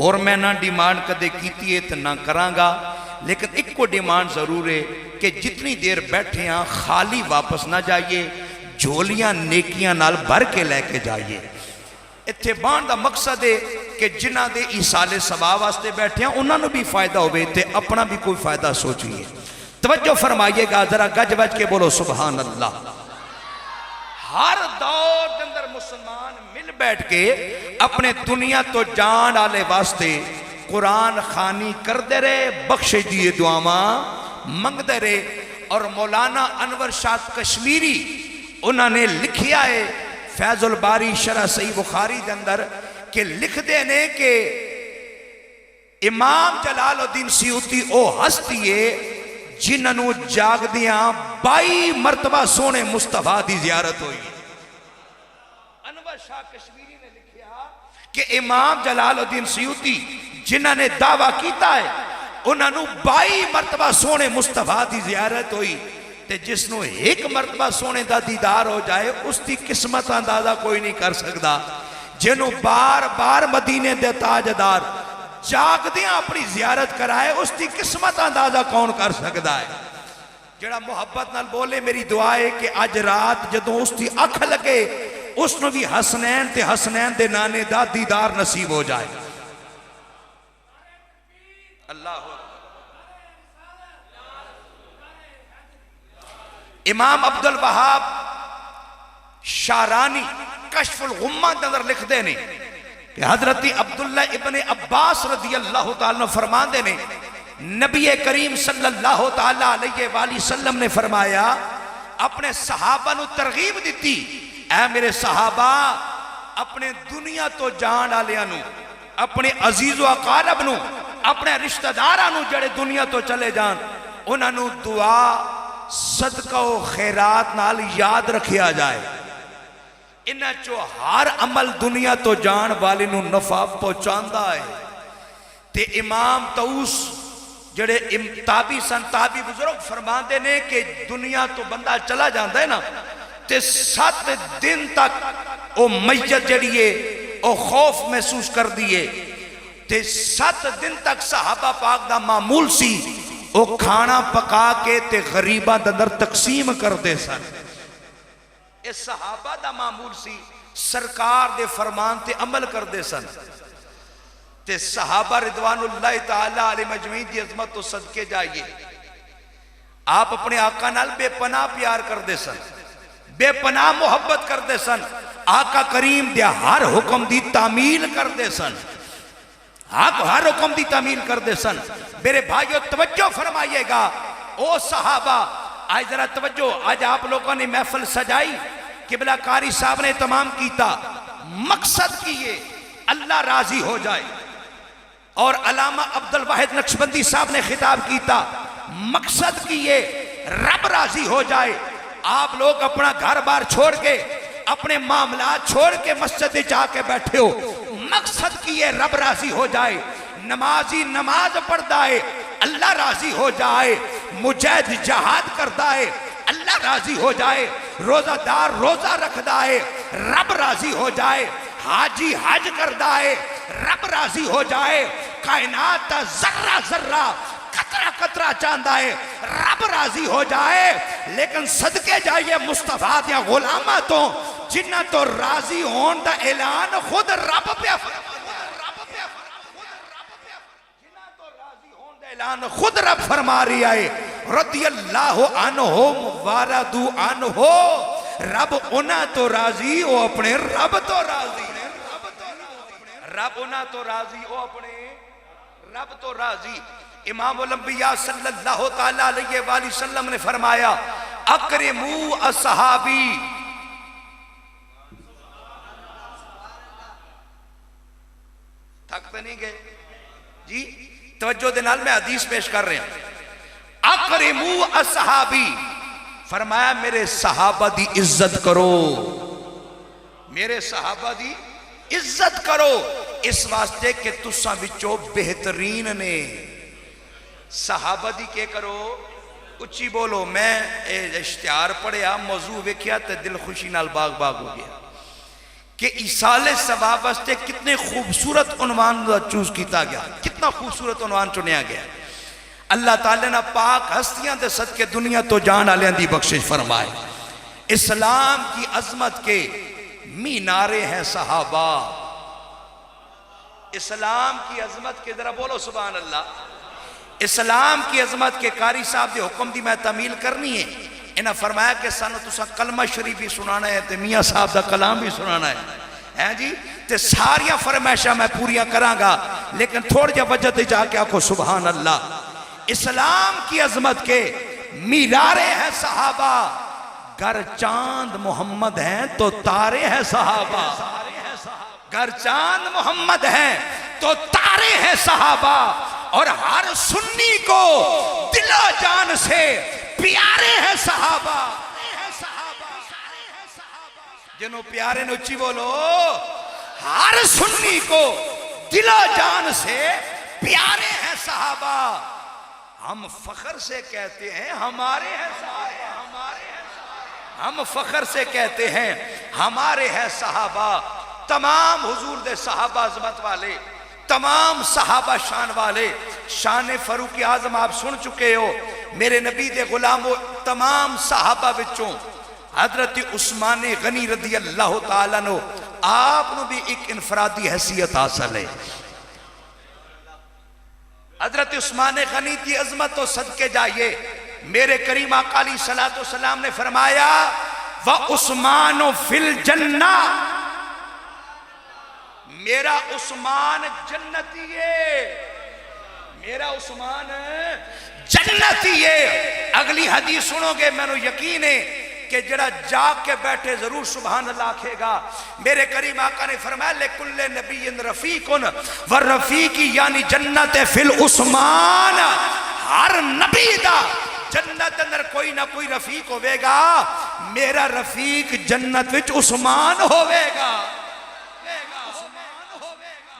اور میں نہ ڈیمانڈ کدے کیتی ہے تے نہ کراں گا، لیکن ایک کو ڈیمانڈ ضرور ہے کہ جتنی دیر بیٹھے ہیں خالی واپس نہ جائیے، جھولیاں نیکیاں نال بھر کے لے کے جائیے۔ اتھے بان دا مقصد ہے کہ جنہ دے ایصال ثواب واسطے بیٹھے ہیں انہوں نے بھی فائدہ ہوئے تے اپنا بھی کوئی فائدہ سوچئے۔ توجہ فرمائیے گا، ذرا گج بج کے بولو سبحان اللہ۔ ہر دور کے اندر مسلمان مل بیٹھ کے اپنے دنیا تو جان آلے واسطے قرآن خوانی کر دے رہے، بخش دیئے دعاواں منگ دے رہے۔ اور مولانا انور شاہ کشمیری انہوں نے لکھیا ہے فیض الباری شرح صحیح بخاری دے اندر کہ لکھ دینے کہ امام جلال الدین سیوطی او ہستی ہے جنہوں جاگ دیاں 22 مرتبہ سونے مصطفیٰ دی زیارت ہوئی۔ انور شاہ کشمیری نے لکھیا کہ امام جلال الدین سیوطی جنہوں نے دعویٰ کیتا ہے انہوں 22 مرتبہ سونے مصطفیٰ دی زیارت ہوئی، تے جس نو ایک مرتبہ سونے دا دیدار ہو جائے اس دی قسمت اندازہ کوئی نہیں کر سکتا۔ جنہوں بار بار مدینے دے تاجدار جاگ دیاں اپنی زیارت کرائے اس دی قسمت اندازہ کون کر سکتا ہے؟ جڑا محبت نال بولے میری دعا ہے کہ آج رات جدوں اس دی اکھ لگے اس نو بھی حسنین تے حسنین دے نانے دا دیدار نصیب ہو جائے۔ اللہ امام عبد الوہاب شارانی کشف الغمہ اندر لکھ دینے کہ حضرت عبداللہ ابن عباس رضی اللہ تعالیٰ فرمان دینے نبی کریم صلی اللہ تعالیٰ علیہ وآلہ وسلم نے فرمایا، اپنے صحابہ نو ترغیب دیتی، اے میرے صحابہ اپنے دنیا تو جان آلیاں نو، اپنے عزیز و اقارب نو، اپنے رشتہ دارانو جڑے دنیا تو چلے جان، انہاں نو دعا صدقہ و خیرات نال یاد رکھیا جائے۔ انہاں چو ہر عمل دنیا تو جان والی نو نفع پہنچاندہ ہے۔ تے امام توس جڑے تابی سن تابی بزرگ فرمان دینے کہ دنیا تو بندہ چلا جاندہ ہے نا تے 7 دن تک او میت جڑیے او خوف محسوس کر دیئے، تے 7 دن تک صحابہ پاک دا معمول سی او کھانا پکا کے تے غریبہ در تقسیم کر دے سن۔ اس صحابہ دا معمول سی سرکار دے فرمان تے عمل کر دے سن، تے صحابہ رضوان اللہ تعالیٰ علیہ مجمعین دی عظمت تو صدقے جائیے۔ آپ اپنے آقا نال بے پناہ پیار کر دے سن، بے پناہ محبت کر دے سن، آقا کریم دے ہر حکم دی تعمیل کر دے سن، ہر حکم دی تعمیل کر دے سن۔ میرے بھائیو توجہ فرمائیے گا، او صحابہ آج ذرا توجہ، آج آپ لوگوں نے محفل سجائی، قبلہ کاری صاحب نے تمام کیتا، مقصد کیے اللہ راضی ہو جائے، اور علامہ عبدالواحد نقشبندی صاحب نے خطاب کیتا، مقصد کیے رب راضی ہو جائے. آپ لوگ اپنا گھر بار چھوڑ کے اپنے معاملات چھوڑ کے مسجد جا کے بیٹھے ہو, مقصد کی ہے رب راضی ہو جائے. نمازی نماز پڑھتا ہے اللہ راضی ہو جائے. مجاہد جہاد کرتا ہے اللہ راضی ہو جائے. روزہ دار روزہ رکھتا ہے رب راضی ہو جائے. حاجی حج کرتا ہے رب راضی ہو جائے. کائنات ذرہ ذرہ قطرہ قطرہ چاہتا ہے رب راضی ہو جائے. لیکن صدقے جائیے مصطفیٰ یا غلامہ تو جنہ تو راضی ہون دا اعلان خود رب پہ اعلان خود رب فرما رہی ہے. رضی اللہ عنہ وارضوا عنہ, رب انہاں تو راضی او اپنے رب تو راضی. رب انہاں تو راضی او اپنے رب تو راضی. امام الانبیاء صلی اللہ تعالیٰ علیہ وآلہ وسلم نے فرمایا اکرمو اصحابی. تھکتے نہیں گئے جی؟ توجہ دنال میں حدیث پیش کر رہے ہیں. اکرمو اصحابی, فرمایا میرے صحابہ دی عزت کرو, میرے صحابہ دی عزت کرو. اس واسطے کہ تساں وچوں بہترین نے. صحابہ دی کے کرو, اچھی بولو. میں اشتہار پڑھیا موضوع ویکھیا تے دل خوشی نال باغ باغ ہو گیا کہ ایصال ثواب واسطے کتنے خوبصورت عنوان چوز کیتا گیا, کتنا خوبصورت عنوان چنیا گیا. اللہ تعالیٰ نے پاک ہستیاں دے صدقے دنیا تو جان آلیاں دی بخشش فرمائے. اسلام کی عظمت کے مینارے ہیں صحابہ. اسلام کی عظمت کے ذرا بولو سبحان اللہ. اسلام کی عظمت کے قاری صاحب دے حکم دی میں تعمیل کرنی ہے. انہاں فرمایا کہ سانو تسا کلمہ شریف بھی سنانا ہے تے میاں صاحب دا کلام بھی سنانا ہے جی. تے ساریاں فرمائشاں میں پوریاں کراں گا, لیکن تھوڑ جا وجہ تے جا کے آکھو سبحان اللہ. اسلام کی عظمت کے مینارے ہیں صحابہ. گر چاند محمد ہیں تو تارے ہیں صحابہ. گر چاند محمد ہیں تو تارے ہیں صحابہ. اور ہر سنی کو دل و جان سے پیارے ہیں صحابہ. جنہوں پیارے نے اچھی بولو. ہر سنی کو دل و جان سے پیارے ہیں صحابہ. ہم فخر سے کہتے ہیں ہمارے ہیں صحابہ. ہم فخر سے کہتے ہیں ہمارے ہیں صحابہ. تمام حضور دے صحابہ عظمت والے, تمام صحابہ شان والے. شان فاروق اعظم آپ سن چکے ہو. میرے نبی دے غلاموں تمام صحابہ بچوں حضرت عثمان غنی رضی اللہ تعالیٰ نو آپ نو بھی ایک انفرادی حیثیت حاصل ہے. حضرت عثمان غنی کی عظمت و صدقے جائیے. میرے کریم آقا علیہ السلام نے فرمایا وَعُثْمَانُ فِي الْجَنَّةِ, میرا عثمان جنتی ہے, میرا عثمان جنتی ہے. اگلی حدیث سنو گے میں نے یقین ہے کہ جڑا جاگ کے بیٹھے ضرور سبحان اللہ آکھے گا. میرے کریم آقا نے فرمایا لِكُلِّ نَبِيٍّ رَفِيقٌ وَالرَّفِيقِ یعنی جنت فی العثمان. ہر نبی دا جنت اندر کوئی نہ کوئی رفیق ہوئے گا. میرا رفیق جنت وچ عثمان ہوئے گا.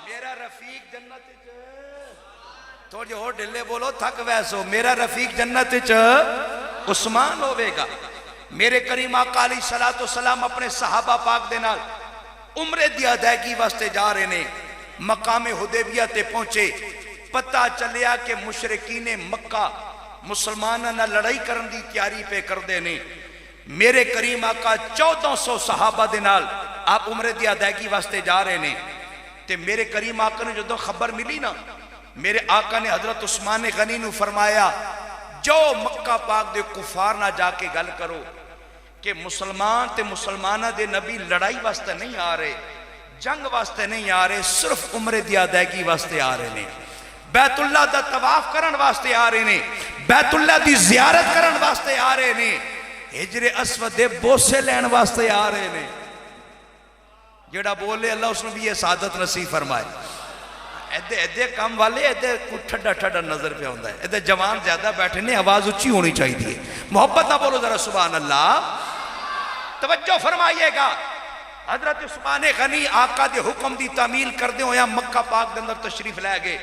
میرا رفیق جنت وچ تھوڑے ہو ڈلے بولو تھک ویسو. میرا رفیق جنت وچ عثمان ہوئے گا. میرے کریم آقا علیہ السلام اپنے صحابہ پاک دے نال عمرے دی ادائیگی واسطے جا رہے نے. مقام حدیبیہ تے پہنچے. پتہ چلیا کہ مشرکین مکہ مسلمانوں نہ لڑائی کرن دی تیاری پہ کر دے نے. میرے کریم آقا 1400 صحابہ دے نال آپ عمرے دی ادائیگی واسطے جا رہے نے. تے میرے کریم آقا نے جدوں خبر ملی نا, میرے آقا نے حضرت عثمان غنی نو فرمایا جو مکہ پاک دے کفار نہ جا کے گل کرو کہ مسلمان تے مسلمانہ دے نبی لڑائی واسطے نہیں آ رہے, جنگ واسطے نہیں آ رہے, صرف عمرے دی ادائیگی واسطے آ رہے نے. بیت اللہ دا طواف کرن واسطے آ رہے نے, بیت اللہ دی زیارت کرن واسطے آ رہے نے, حجر اسود دے بوسے لین واسطے آ رہے نے. جڑا بولے اللہ اس نے بھی یہ سعادت نصیب فرمائے. ایدے ایدے کام والے ایدے کچھ ٹھڈا ٹھڈا نظر پہ ہوندہ ہے، ایدے جوان زیادہ بیٹھے نے، آواز اچھی ہونی چاہیے، محبت نہ بولو ذرا سبحان اللہ۔ توجہ فرمائیے گا، حضرت عثمان غنی آقا دے حکم دی تعمیل کر دے ہو یا مکہ پاک دے اندر تشریف لے گئے،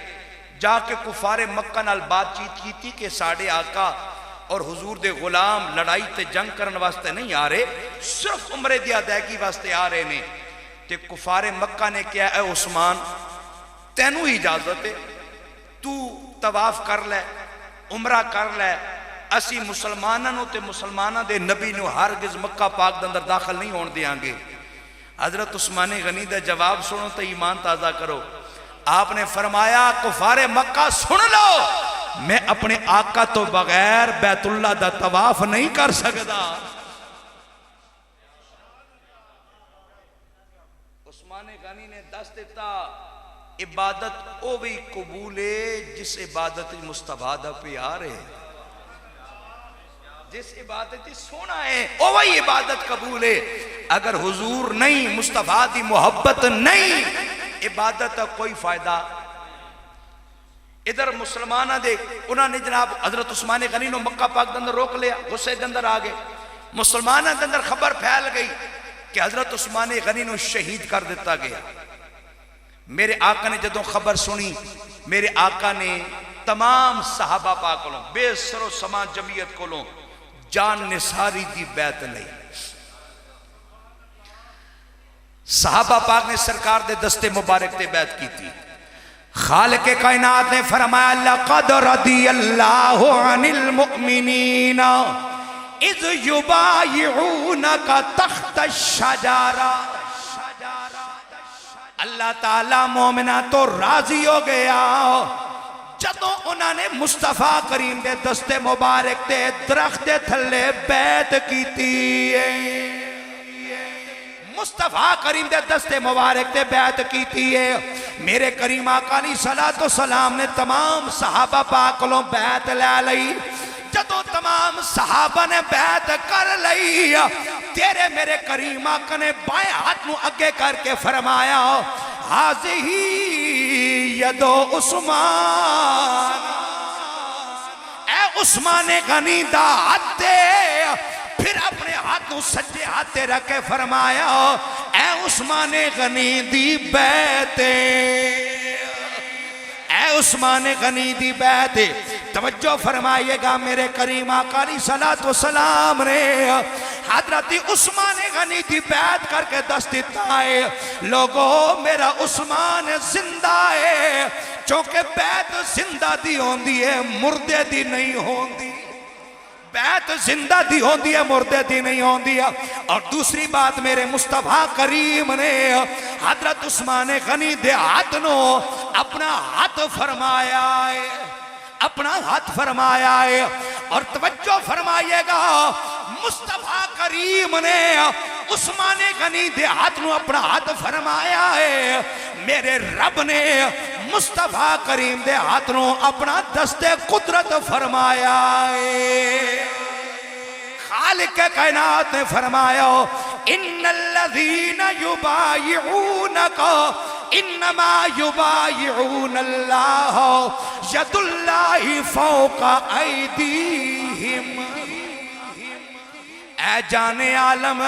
جا کے کفار مکہ نال بات چیت کی تھی کہ ساڑھے آقا اور حضور دے غلام لڑائی تے جنگ کرن واسطے نہیں آ رہے، صرف عمرے دی ادائیگی واسطے آ رہے نے۔ تے کفار مکہ نے کیا، اے عثمان تینوں ہی اجازت ہے، تو طواف کر لے، عمرہ کر لے، اسی مسلمانوں تے مسلمانہ دے نبی نو ہرگز مکہ پاک دے اندر داخل نہیں ہون دیاں گے۔ حضرت عثمان غنی دا جواب سنو تو ایمان تازہ کرو۔ آپ نے فرمایا کفار مکہ سن لو، میں اپنے آقا تو بغیر بیت اللہ دا طواف نہیں کر سکتا۔ عثمان غنی نے دست دیتا، عبادت او بھی قبولے جس عبادت مصطفیٰ دا پیار ہے، جس عبادت سونا ہے او وہی عبادت قبول ہے۔ اگر حضور نہیں، مصطفیٰ دی محبت نہیں، عبادت کا کوئی فائدہ۔ ادھر مسلمانہ دے انہوں نے جناب حضرت عثمان غنی نو مکہ پاک دے اندر روک لیا، غصے دے اندر آگئے، مسلمانہ دے اندر خبر پھیل گئی کہ حضرت عثمان غنی نو شہید کر دیتا گیا۔ میرے آقا نے جدوں خبر سنی، میرے آقا نے تمام صحابہ پاک کولوں بے سر و سمان جمعیت کولوں جان نثاری دی بیعت لئی۔ صحابہ پاک نے سرکار دے دستے مبارک تے بیعت کی تھی۔ خالق کائنات نے فرمایا لقد رضی اللہ عن المؤمنین اذ یبایعونک تحت الشجرہ۔ اللہ تعالیٰ مومنہ تو راضی ہو گیا جدوں انہوں نے مصطفیٰ کریم دے دستے مبارک دے درخت تھلے بیعت کیتی ہے۔ مصطفیٰ کریم دے دستے مبارک دے بیعت کیتی ہے۔ میرے کریم آقا علیہ السلام نے تمام صحابہ پاک لوں بیعت لے لئی۔ جدوں تمام صحابہ نے بیعت کر لئی، تیرے میرے کریم آقا نے بائیں ہاتھ نو اگے کر کے فرمایا حاضی یدو عثمان، اے عثمان غنی دا ہاتھ دے۔ پھر اپنے ہاتھ نو سجے ہاتھ رکھ کے فرمایا اے عثمان غنی دی بیعت، اے عثمان غنی دی بیعت۔ توجہ فرمائیے گا، میرے کریم آقا علیہ السلام نے حضرت عثمان غنی دی بیعت کر کے دست دیتا ہے۔ لوگو میرا عثمان زندہ ہے، چونکہ بیعت زندہ دی ہوندی ہے، مردے دی نہیں ہوندی۔ بیعت زندہ دی ہوندی ہے، مردے دی نہیں ہوندی ہے۔ اور دوسری بات، میرے مصطفیٰ کریم نے حضرت عثمان غنی دے ہاتھ نو اپنا ہاتھ فرمایا ہے، اپنا ہاتھ فرمایا ہے۔ اور توجہ فرمائیے گا، مصطفیٰ کریم نے عثمان غنی دے ہاتھ نو اپنا ہاتھ فرمایا ہے، میرے رب نے مصطفیٰ کریم دے ہاتھ نو اپنا دست قدرت فرمایا ہے۔ خالق کائنات نے فرمایا ان الذین یبایعونک انما یبایعون اللہ ید اللہ فوق ایدیہم۔ اے جان عالم،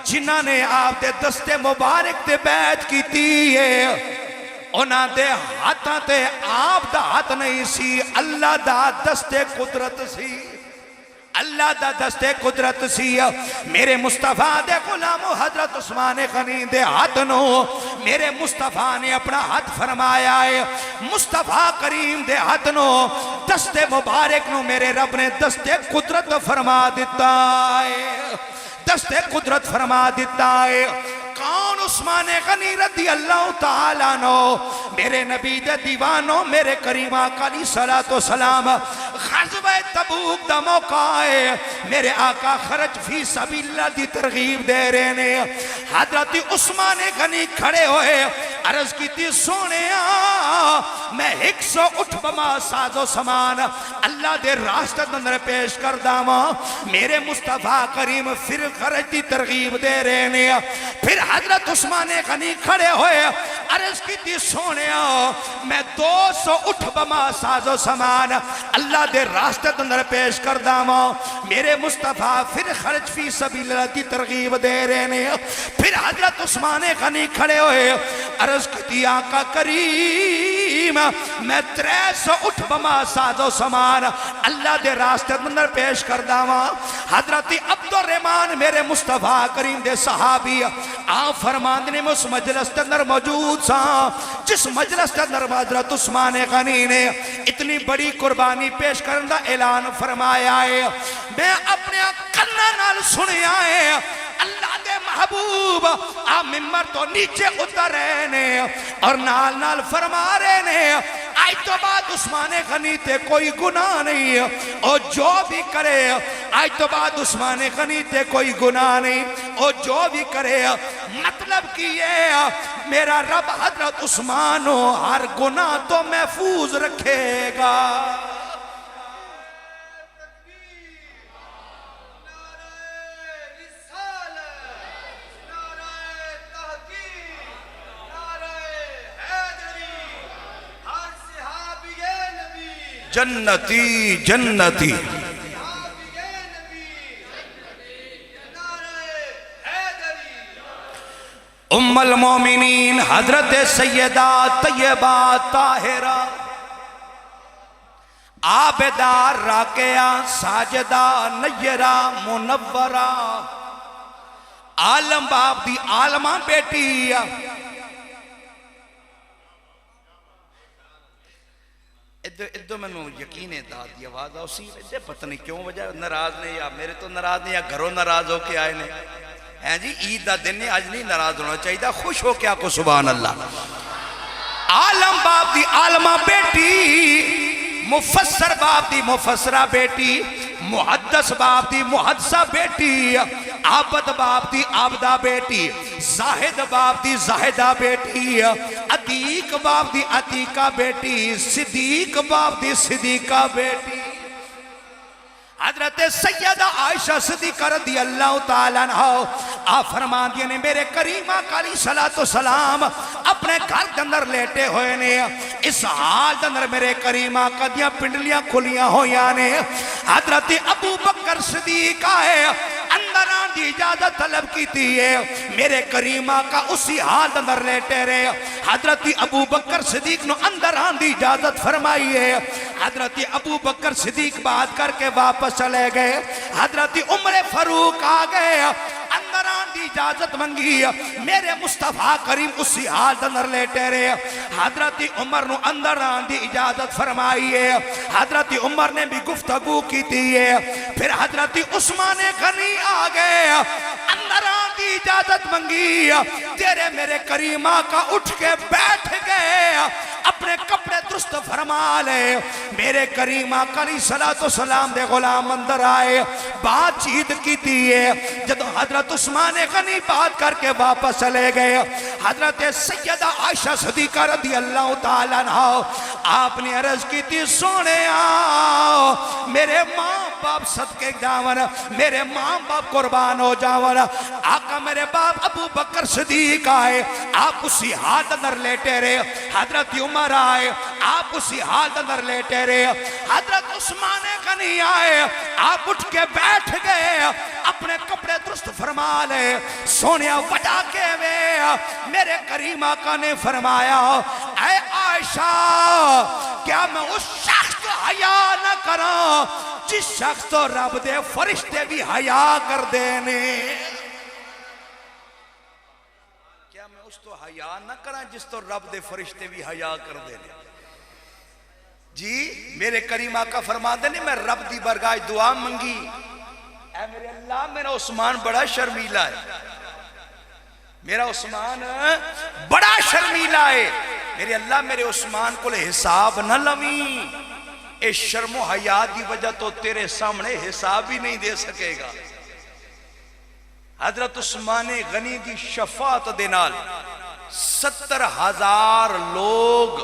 جنہاں نے آپ دے دست مبارک دے بیعت کیتی ہے، انہاں دے ہاتھاں تے آپ دا ہاتھ نہیں سی، اللہ دا دست قدرت سی، اللہ دا دست قدرت سی۔ میرے مصطفیٰ دے غلام حضرت عثمان غنی دے ہاتھ نو میرے مصطفیٰ نے اپنا ہاتھ فرمایا ہے۔ مصطفیٰ کریم دے ہاتھ نو دست مبارک نو میرے رب نے دست قدرت فرما دیتا ہے، دست قدرت فرما دیتا ہے۔ کون عثمان غنی رضی اللہ تعالیٰ عنہ، میرے نبی دے دیوانوں، میرے کریم آقا علیہ السلام غزوہ تبوک دا موقع ہے، میرے آقا خرج فی سبیل اللہ دی ترغیب دے رہے نے۔ حضرت عثمان غنی کھڑے ہوئے، عرض کی تھی سونے میں 100 اٹھ بما ساز و سامان اللہ دے راستہ اندر پیش کر داما۔ میرے مصطفیٰ کریم پھر خرج دی ترغیب دے رہے نے۔ پھر حضرت عثمان غنی کھڑے ہوئے، عرض کی تھی سونے میں 200 اٹھ بما سازو سامان اللہ دے راستے اندر پیش کر داما. میرے مصطفیٰ پھر خرچ فی سبیل اللہ کی ترغیب دے رہے نے. پھر حضرت عثمان غنی کھڑے ہوئے عرض کی تھی آقا کریم میں 300 اٹھ بما سازو سامان اللہ دے راستے اندر پیش کر داما. حضرت عبد الرحمن میرے مصطفیٰ کریم دے صحابی آپ فرماندنے میں اس مجلس کے اندر موجود سا جس مجلس کے اندر حضرت عثمان غنی نے اتنی بڑی قربانی پیش کرنے کا اعلان فرمایا ہے. میں اپنے کنا نال سنیا ہے اللہ دے محبوب آپ ممبر تو نیچے اتر رہے نے اور نال نال فرما رہے نے آج تو بعد عثمان غنی تے کوئی گناہ نہیں اور جو بھی کرے آج تو بعد عثمان غنی تے کوئی گناہ نہیں اور جو بھی کرے مطلب کی یہ میرا رب حضرت عثمان ہر گناہ تو محفوظ رکھے گا. جنتی جنتی ام المومنین حضرت سیدہ طیبہ طاہرہ عابدہ راکعہ ساجدہ نیرہ منورہ عالم باپ دی عالمہ بیٹی. ادھو میں نے یقین داد دی آواز آؤ سی ادھے پتہ نہیں کیوں وجہ ناراض نے یا میرے تو ناراض نے یا گھروں ناراض ہو کے آئے نے ہیں جی عید دا دن نے آج نہیں ناراض ہونا چاہیے خوش ہو کے آپ کو سبحان اللہ. عالم باپ دی عالمہ بیٹی مفسر باپ دی مفسرہ بیٹی محدث باپ دی محدثہ بیٹی عابد باپ دی عابدہ بیٹی زاہد باپ دی زاہدہ بیٹی عتیق باپ دی عتیقہ بیٹی صدیق باپ دی صدیقہ بیٹی. حضرت سیدہ عائشہ صدیقہ رضی اللہ تعالیٰ عنہ آپ فرما دیا نے میرے کریم آقا علیہ السلام اپنے گھر کے اندر لیٹے ہوئے نے اس حال کے اندر میرے کریم آقا دیا پنڈلیاں کھلیاں ہویا نے. حضرت ابو بکر صدیق آئے اندر آن دی اجازت طلب کی تھی میرے کریم آقا اسی حال کے اندر لیٹے رہے. حضرت ابو بکر صدیق نو اندر آن دی اجازت فرمائیے. حضرت ابو بکر صدیق بات کر کے واپس چلے گئے. حضرت عمر فاروق آ گئے اندر آن دی اجازت منگی میرے مصطفیٰ کریم اسی حال اندر لیٹے رہے. حضرت عمر نو اندر آن دی اجازت فرمائیے. حضرت عمر نے بھی گفتگو کی تھی. پھر حضرت عثمان غنی آ گئے اندر آن دی اجازت منگی. تیرے میرے کریم آقا اٹھ کے بیٹھ گئے اپنے کپڑے درست فرما لے. میرے کریم آقا علیہ السلام دے غلام اندر آئے بات چیت کی تھی. جب حضرت عثمان غنی بات کر کے واپس چلے گئے حضرت سیدہ عائشہ صدیقہ رضی اللہ تعالیٰ عنہ آپ نے عرض کی تھی سونے میرے ماں باپ صدقے جاون میرے ماں باپ قربان ہو جاون. آقا میرے باپ ابو بکر صدیق آئے آپ اسی حال اندر لیٹے رہے. حضرت عمر آئے آپ اسی حال اندر لیٹے رہے. حضرت عثمان غنی آئے آپ اٹھ کے بیٹھ گئے اپنے کپڑے درست فرما لے. سونیا وجہ کے میرے کریم آقا نے فرمایا اے عائشہ کیا میں اس شخص کو حیا نہ کروں جس شخص تو رب دے فرشتے بھی حیا کر دینے. کیا میں اس تو حیا نہ کروں جس تو رب دے فرشتے بھی حیا کر دینے. جی میرے کریم آقا فرما دینے میں رب دی برگاہ دعا منگی اے میرے اللہ میرا عثمان بڑا شرمیلا ہے. میرا عثمان بڑا شرمیلا ہے. میرے اللہ میرے عثمان کو لے حساب نہ لمی. اے شرم و حیا دی وجہ تو تیرے سامنے حساب ہی نہیں دے سکے گا. حضرت عثمان غنی دی شفاعت دے نال 70,000 لوگ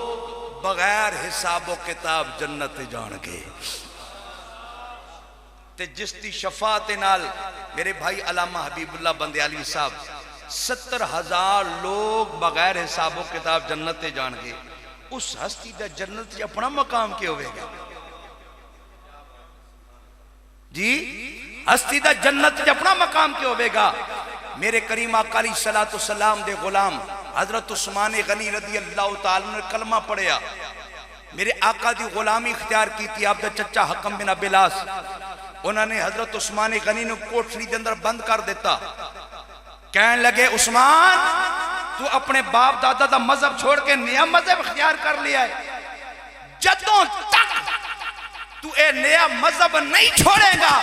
بغیر حساب و کتاب جنت جان گے. تے جس دی شفاعت نال میرے بھائی علامہ حبیب اللہ بندیالی صاحب 70,000 لوگ بغیر حساب و کتاب جنت تے جان گے. اس ہستی دا جنت تے اپنا مقام کیا ہوئے گا جی؟ ہستی دا جنت تے اپنا مقام کیا ہوئے گا؟ میرے کریم آقا علیہ السلام دے غلام حضرت عثمان غنی رضی اللہ تعالیٰ نے کلمہ پڑھیا. میرے آقا دی غلامی اختیار کی تھی. آپ دا چچا حکم بن ابلاس انہوں نے حضرت عثمان غنی نے کوٹھری دے اندر بند کر دیتا. کہنے لگے عثمان تو اپنے باپ دادا دا مذہب چھوڑ کے نیا مذہب اختیار کر لیا ہے. جدوں تک تو اے نیا مذہب نہیں چھوڑے گا,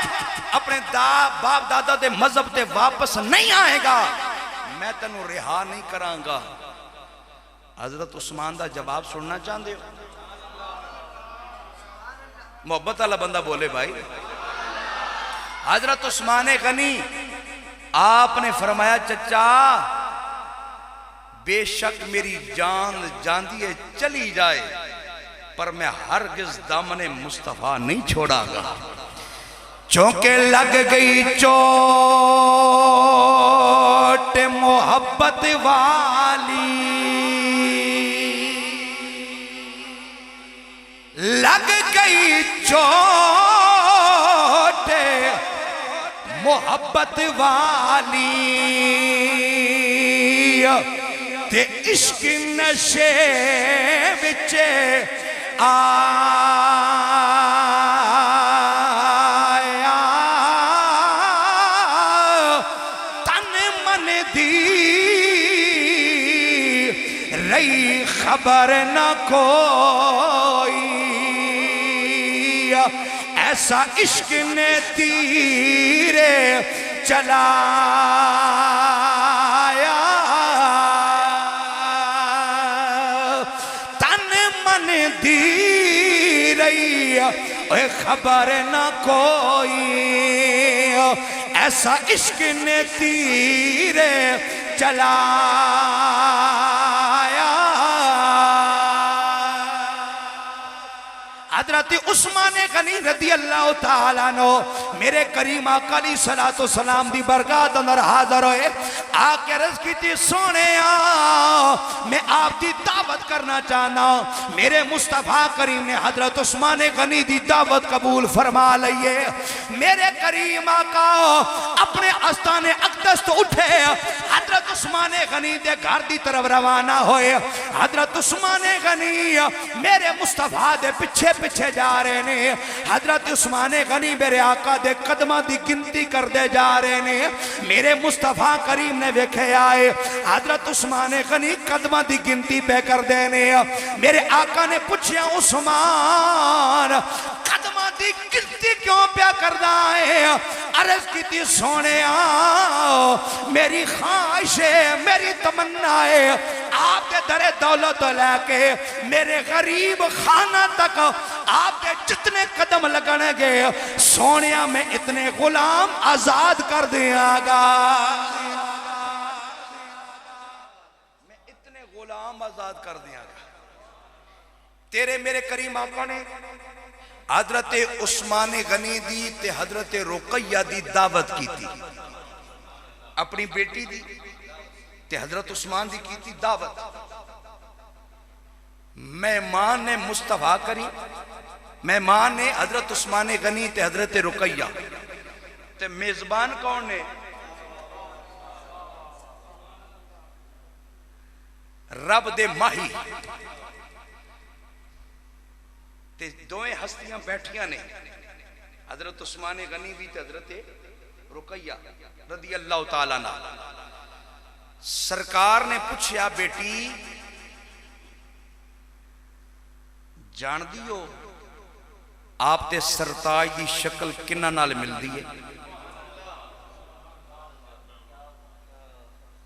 اپنے باپ دادا دے مذہب تے واپس نہیں آئے گا, میں تنو رہا نہیں کران گا. حضرت عثمان دا جواب سننا چاہتے ہو؟ محبت والا بندہ بولے بھائی. حضرت عثمان غنی آپ نے فرمایا چچا بے شک میری جان جاندی ہے چلی جائے پر میں ہرگز دامن مصطفیٰ نہیں چھوڑا گا. چونکہ لگ گئی چوٹ محبت والی, لگ گئی چوٹ محبت والی, تے عشق نشے وچے آیا, تن من دی رہی خبر نہ کوئی, ایسا عشق نے تیرے چلایا, تن من دی رہی اے خبر نہ کوئی, ایسا عشق نے تیرے چلایا. حضرت عثمان غنی رضی اللہ تعالیٰ عنہ میرے کریم آقا علیہ السلام دی برکات اندر حاضر ہوئے. آکے عرض کی تھی سونے میں آپ دی دعوت کرنا چاہنا. میرے مصطفیٰ کریم نے حضرت عثمان غنی دی دعوت قبول فرما لئیے. میرے کریم آقا اپنے آستان اقدس تو اٹھے, حضرت عثمان غنی دے گھر دی طرف روانہ ہوئے. حضرت عثمان غنی میرے مصطفیٰ دے پچھے پچھے جا رہے نے. حضرت عثمان غنی میرے آقا دے قدمہ دی گنتی کر دے جا رہے نے. میرے مصطفیٰ کریم نے ویکھے آئے حضرت عثمان غنی قدمہ دی گنتی پہ کر دینے. میرے آقا نے پوچھیا عثمان قدمہ دی گنتی کیوں پہ کرنا ہے؟ عرض کی تھی سونے میری خواہش ہے, میری تمنا ہے آپ کے در دولت لے کے میرے غریب خانہ تک آپ کے جتنے قدم لگنے گے سونیا میں اتنے غلام آزاد کر دیا گا, میں اتنے غلام آزاد کر دیا گا. تیرے میرے کریم آقا نے حضرت عثمان غنی دی تے حضرت رقیہ دی دعوت کی تھی, اپنی بیٹی دی تے حضرت عثمان دی کی تھی دعوت. مہمان نے مصطفیٰ کری, مہمان نے حضرت عثمان غنی تے حضرت رقیہ, تے میزبان کون نے؟ رب دے ماہی. تے دوئے ہستیاں بیٹھیاں نے, حضرت عثمان غنی بھی تے حضرت رقیہ رضی اللہ تعالیٰ عنہ. سرکار نے پوچھیا بیٹی جان دیو آپ تے سرتاج دی شکل کنہ نال مل دیئے؟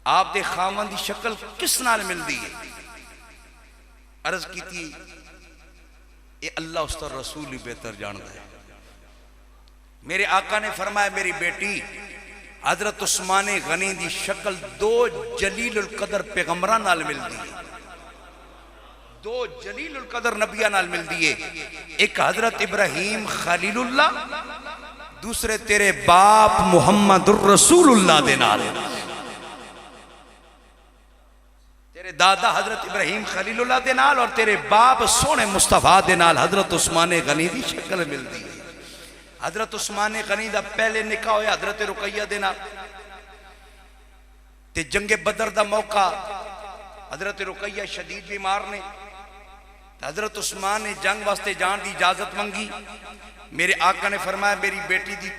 آپ دے خامن دی شکل کس نال مل دیئے؟ عرض کی تھی اے اللہ اس طرح رسول ہی بہتر جاندہ ہے. میرے آقا نے فرمایا میری بیٹی حضرت عثمان غنی دی شکل دو جلیل القدر پیغمبران نال مل دیئے, دو جلیل القدر نبیان نال مل دیئے. ایک حضرت ابراہیم خلیل اللہ, دوسرے تیرے باپ محمد الرسول اللہ دے نال. دادا حضرت ابراہیم خلیل اللہ دے نال اور تیرے باپ سونے مصطفیٰ دے نال حضرت عثمان غنی دی شکل ملتی ہے۔ حضرت عثمان غنی دا پہلے نکاح ہویا حضرت رقیہ دے نال، تے جنگ بدر دا موقع حضرت رقیہ شدید بیمار نے، حضرت عثمان نے جنگ واسطے جان دی اجازت منگی۔ میرے آقا نے فرمایا میری بیٹی دی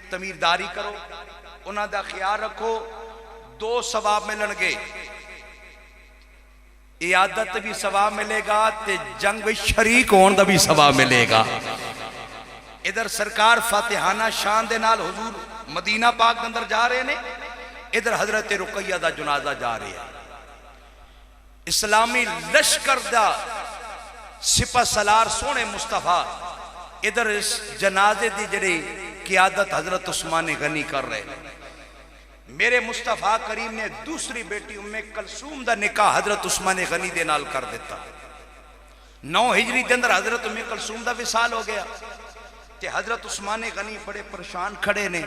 تمیرداری کرو، انہاں دا خیال رکھو، 2 ثواب ملن گے، عیادت بھی ثواب ملے گا تے جنگ بھی شریک ہون دا بھی ثواب ملے گا۔ ادھر سرکار فاتحانہ شان دے نال حضور مدینہ پاک اندر جا رہے نے، ادھر حضرت رقیہ دا جنازہ جا رہے ہیں۔ اسلامی لشکر دا سپہ سالار سونے مصطفیٰ ادھر اس جنازے دی جڑی قیادت حضرت عثمان غنی کر رہے ہیں۔ میرے مصطفیٰ کریم نے دوسری بیٹی ام کلثوم دا نکاح حضرت عثمان غنی دے نال کر دیتا۔ 9 ہجری دے اندر حضرت ام کلثوم دا وصال ہو گیا تے حضرت عثمان غنی بڑے پریشان کھڑے نے۔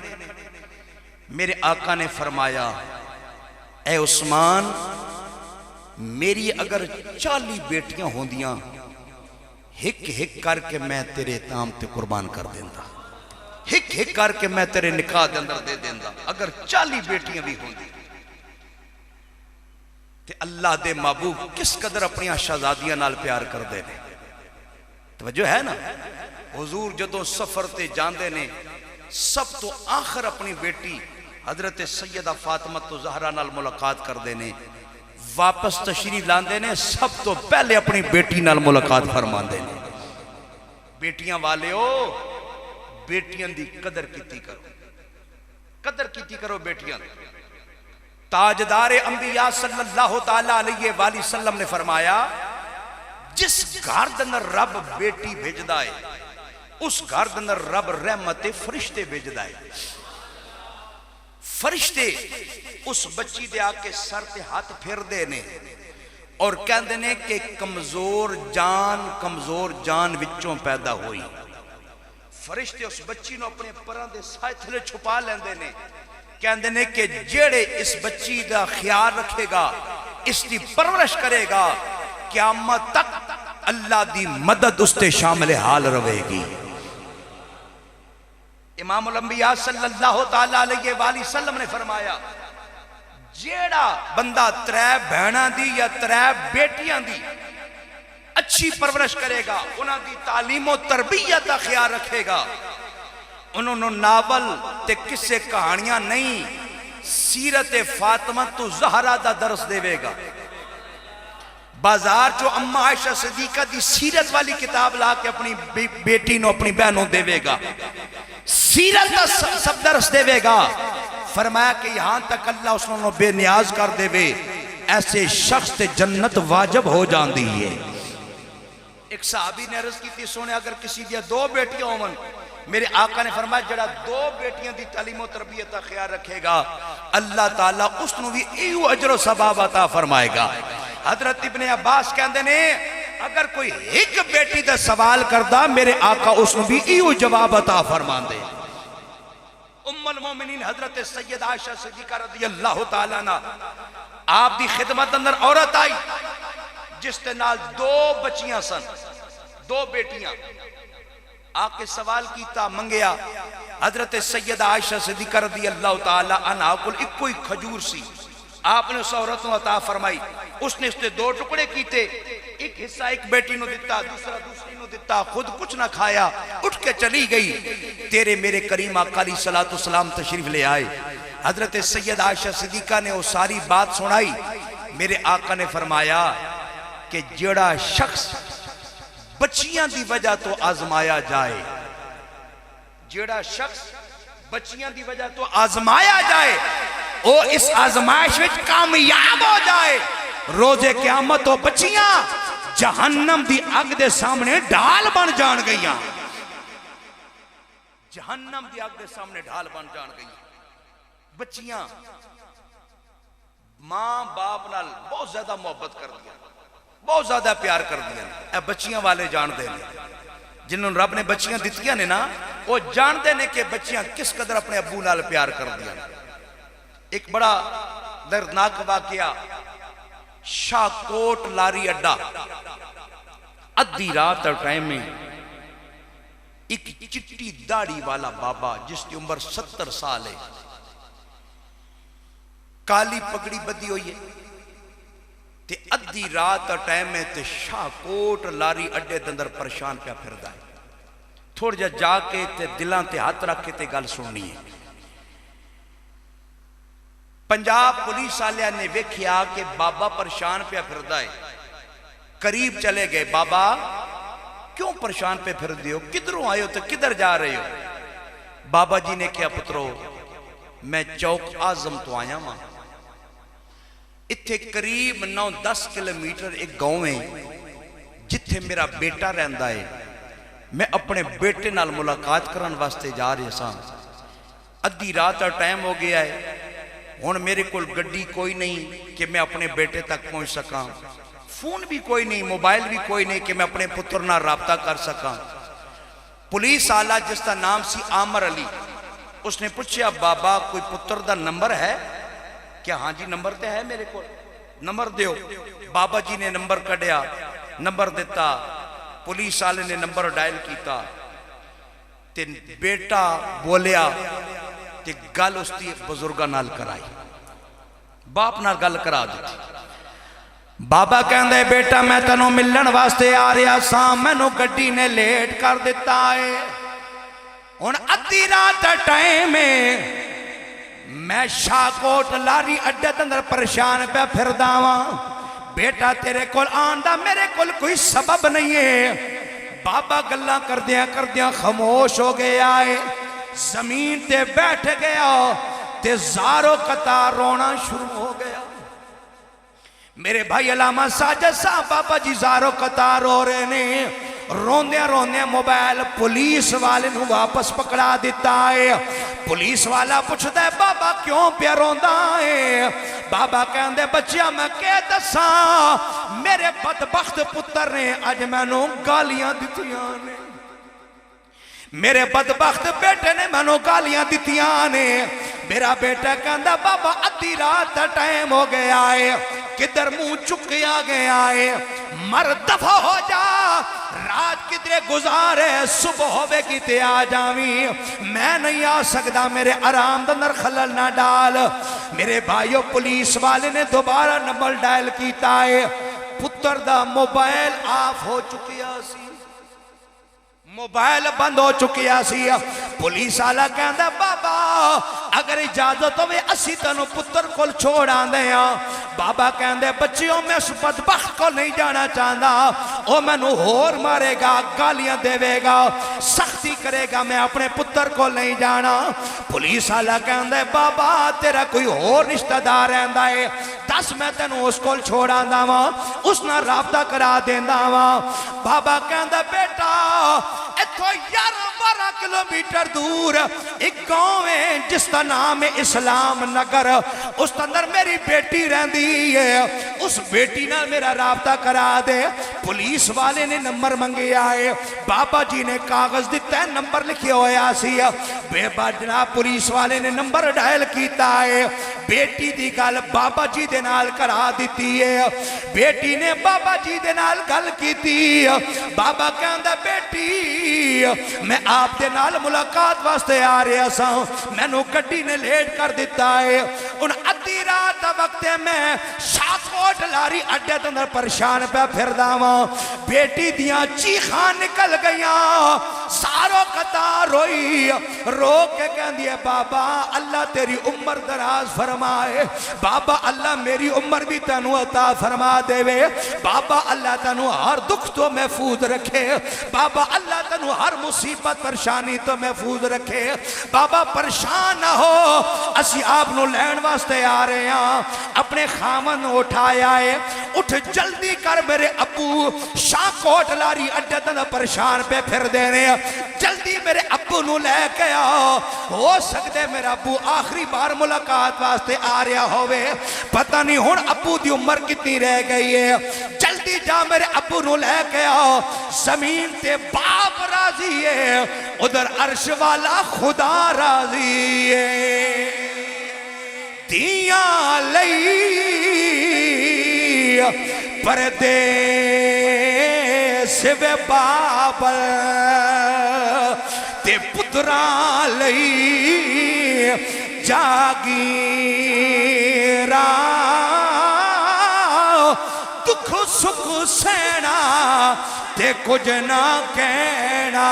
میرے آقا نے فرمایا اے عثمان، میری اگر 40 بیٹیاں ہوندیاں ہک ہک کر کے میں تیرے تام تے قربان کر دیندہ، ہک ہک کر کے میں تیرے نکاح دے اندر دے دیندہ، اگر 40 بیٹیاں بھی ہوندی۔ تے اللہ دے محبوب کس قدر اپنی شہزادیاں نال پیار کر دے نے، توجہ ہے نا۔ حضور جدوں سفر تے جاندے نے سب تو آخر اپنی بیٹی حضرت سیدہ فاطمہ تو زہرا نال ملاقات کر دے نے، واپس تشریف لاندے نے سب تو پہلے اپنی بیٹی نال ملاقات فرمان دے نے۔ بیٹیاں والے ہو، بیٹیاں دی قدر کیتی کرو، قدر کیتی کرو بیٹیاں۔ تاجدار انبیاء صلی اللہ تعالیٰ علیہ وآلہ وسلم نے فرمایا جس گھر دے اندر رب بیٹی بھیجدا ہے اس گھر دے اندر رب رحمت فرشتے بھیجدا ہے۔ فرشتے اس بچی دے آکے سر تے ہاتھ پھر دے نے اور کہندے نے کہ کمزور جان وچوں پیدا ہوئی۔ فرشتے اس بچی نو اپنے پراں دے سائے تھلے چھپا لیندے نے، کہندے نے کہ جیڑے اس بچی دا خیال رکھے گا، اس دی پرورش کرے گا، قیامت تک اللہ دی مدد اس تے شامل حال رہے گی۔ امام الانبیاء صلی اللہ تعالیٰ علیہ وآلہ وسلم نے فرمایا جیڑا بندہ 3 بہناں دی یا 3 بیٹیاں دی اچھی پرورش کرے گا، انہاں دی تعلیم و تربیت کا خیال رکھے گا، انہوں نے ناول تے کسے کہانیاں نہیں، سیرت فاطمہ تو زہرا دا درس دے گا۔ بازار جو اماں عائشہ صدیقہ دی سیرت والی کتاب لا کے اپنی بیٹی نو اپنی بہنوں دے گا، سیرت دا سب درس دے گا۔ فرمایا کہ یہاں تک اللہ اس نے بے نیاز کر دے وے، ایسے شخص تے جنت واجب ہو جان دی ہے۔ ایک صحابی نے عرض کی تھی سونے اگر کسی دیا 2 بیٹیاں ہوں، میرے آقا نے فرمایا جڑا 2 بیٹیاں دی تعلیم و تربیت کا خیال رکھے گا اللہ تعالیٰ اس نے بھی ایو اجر و ثواب عطا فرمائے گا۔ حضرت ابن عباس کہندے نے اگر کوئی ایک بیٹی دا سوال کردہ میرے آقا اس نے بھی ایو جواب عطا فرمان دے۔ ام المومنین حضرت سید عائشہ صدیقہ رضی اللہ تعالیٰ عنہ آپ دی خدمت اندر عورت آئی جس کے نال 2 بچیاں سن، 2 بیٹیاں، آکے سوال کیتا منگیا۔ حضرت سیدہ عائشہ صدیقہ رضی اللہ تعالیٰ عنہ کل ایک کوئی کھجور سی، آپ نے اس عورت کو عطا فرمائی، اس نے اس نے 2 ٹکڑے کیتے، ایک حصہ ایک بیٹی نو دیتا، دوسرا دوسری نو دیتا، خود کچھ نہ کھایا، اٹھ کے چلی گئی۔ تیرے میرے کریم آقا علیہ السلام تشریف لے آئے، حضرت سیدہ عائشہ صدیقہ نے وہ ساری بات سنائی۔ میرے آقا نے فرمایا کہ جڑا شخص بچیاں دی وجہ تو آزمایا جائے، جڑا شخص بچیاں دی وجہ تو آزمایا جائے او اس آزمائش وچ کامیاب ہو جائے، روز قیامت و بچیاں جہنم دی اگ دے سامنے ڈھال بن جان گئیاں، جہنم دی اگ دے سامنے ڈھال بن جان گئیاں۔ بچیاں ماں باپ نال بہت زیادہ محبت کر دیا، بہت زیادہ پیار کر دیا۔ اے بچیاں والے جان دے نے جنہوں رب نے بچیاں دیتیاں نے نا، وہ جان دے نے کہ بچیاں کس قدر اپنے ابو نال پیار کر دیا۔ ایک بڑا دردناک واقعہ شاہکوٹ لاری اڈا ادھی رات ٹائم میں ایک چٹی داڑھی والا بابا جس کی عمر 70 سال ہے، کالی پگڑی بدی ہوئی ہے تے ادھی رات ٹائم میں تے شاہکوٹ لاری اڈے دندر پریشان پیا پھردا ہے۔ تھوڑ جا کے تے دلان تے ہاتھ رکھ کے تے گل سننی ہے۔ پنجاب پولیس والے نے ویکھیا کہ بابا پریشان پیا پھردا ہے، قریب چلے گئے۔ بابا کیوں پریشان پہ پھر دیو، کدھروں آئے ہو تو کدھر جا رہے ہو؟ بابا جی نے کیا پترو میں چوک آزم تو آیا ماں، اتھے قریب 9-10 کلومیٹر ایک گاؤں ہے جتھے میرا بیٹا رہندا ہے، میں اپنے بیٹے نال ملاقات کرن واسطے جا رہے ساں۔ ادھی رات ٹائم ہو گیا ہے، ہن میرے کول گڈی کوئی نہیں کہ میں اپنے بیٹے تک پہنچ سکاں، فون بھی کوئی نہیں، موبائل بھی کوئی نہیں کہ میں اپنے پتر نہ رابطہ کر سکاں۔ پولیس آلہ جس کا نام سی عامر علی، اس نے پوچھا بابا کوئی پتر دا نمبر ہے کیا؟ ہاں جی نمبر تے ہے میرے کو، نمبر دیو۔ بابا جی نے نمبر کڈیا، نمبر دیتا، پولیس آلے نے نمبر ڈائل کیتا تے بیٹا بولیا تے گل اس دی بزرگاں نال کرائی، باپ نال گل کرا دیتی۔ بابا کہندے بیٹا میں تنوں ملن واسطے آ رہا ساں، مینوں گڈی نے لیٹ کر دیتا ہے، ہن ادھی رات ٹائم میں شاہکوٹ لاری اڈے اندر پریشان پہ پھردا واں، بیٹا تیرے کول آن دا میرے کول کوئی سبب نہیں ہے۔ بابا گلاں کردیاں خاموش ہو گیا ہے، زمین تے بیٹھ گیا تے زارو قطار رونا شروع ہو گیا۔ میرے بھائی علامہ ساجد صاحب بابا جی زارو قطار رو رہے نے، روندے موبائل پولیس والے نو واپس پکڑا دیتا ہے۔ پولیس والا پوچھتا ہے بابا کیوں پیا روندا ہے؟ بابا کہندے بچیا میں کہہ دساں میرے بدبخت پتر نے اج مینوں گالیاں دتیاں نے، میرے بدبخت بیٹے نے مینوں گالیاں دتیاں نے۔ میرا بیٹا کہندا بابا ادھی رات دا ٹائم ہو گیا ہے، کدھر منہ چکیا گیا ہے، مر دفع ہو جا، رات کدھرے گزارے صبح ہوئے کیتے آ جاویں، میں نہیں آ سکتا، میرے آرام دندر خلل نہ ڈال۔ میرے بھائیو پولیس والے نے دوبارہ نمبر ڈائل کیتا ہے، پتر دا موبائل آف ہو چکیا سی، موبائل بند ہو چکیا سی۔ پولیس والا کہندا بابا اگر اجازت ہوئے اسی تنوں پتر کول چھوڑ آندے ہاں۔ بابا کہندے بچیوں میں اس بدبخت کو نہیں جانا چاہتا، او مینوں ہور مارے گا، گالیاں دے گا، سختی کرے گا، میں اپنے پتر کو نہیں جانا۔ پولیس والا کہندے بابا تیرا کوئی اور رشتہ دار رہندا ہے، دس میں تینوں اس کول چھوڑ آندا واں، اس نال رابطہ کرا دیندا واں۔ بابا کہندا بیٹا اتھو 11-12 کلومیٹر دور ایک گاؤں ہے جس کا نام ہے اسلام نگر، اس اندر میری بیٹی رہندی ہے، اس بیٹی نال میرا رابطہ کرا دے۔ پولیس والے نے نمبر منگیا ہے، بابا جی نے کاغذ دیتا ہے، نمبر لکھے ہویا سی، بے بعد جناب پولیس والے نے نمبر ڈائل کیتا ہے، بیٹی دی گل بابا جی دے نال کرا دیتی ہے۔ بیٹی نے بابا جی دے نال گل کیتی، بابا کہندا بیٹی میں آپ دے نال ملاقات واسطے آ رہا سا، میں نو گڈی نے لیٹ کر دیتا ہے، ان ادھی رات وقت میں شاہکوٹ لاری اڈے اندر پریشان پہ پھردا واں، بیٹی دیاں چیخاں نکل گیاں، سارو قطار روئی، رو کے کہندی ہے بابا اللہ تیری عمر دراز فرمائے، بابا اللہ میری عمر بھی تنو عطا فرما دے وے، بابا اللہ تنو ہر دکھ تو محفوظ رکھے، بابا اللہ تنو ہر مصیبت پریشانی تو محفوظ رکھے، بابا پریشان نہ ہو، اسی آپ نو لین واسطے آ رہے ہیں۔ اپنے خامن اٹھایا ہے، اٹھ جلدی کر میرے ابو شاہکوٹ لاری اڈے تندہ پریشان پہ پھر دینے، جلدی میرے ابو نو لے کے آؤ، ہو سکتے میرا ابو آخری بار ملاقات واسطے آ رہا ہوئے، پتہ نہیں ہون ابو دی عمر کتنی رہ گئی ہے، جلدی جا میرے ابو نو لے کے آؤ۔ زمین تے باپ راضی ہے، ادھر عرش والا خدا راضی ہے، دیاں لئی پردیس وے بابل تے پتراں لئی جاگیراں دکھ سکھ سہنا تے کچھ نہ کہنا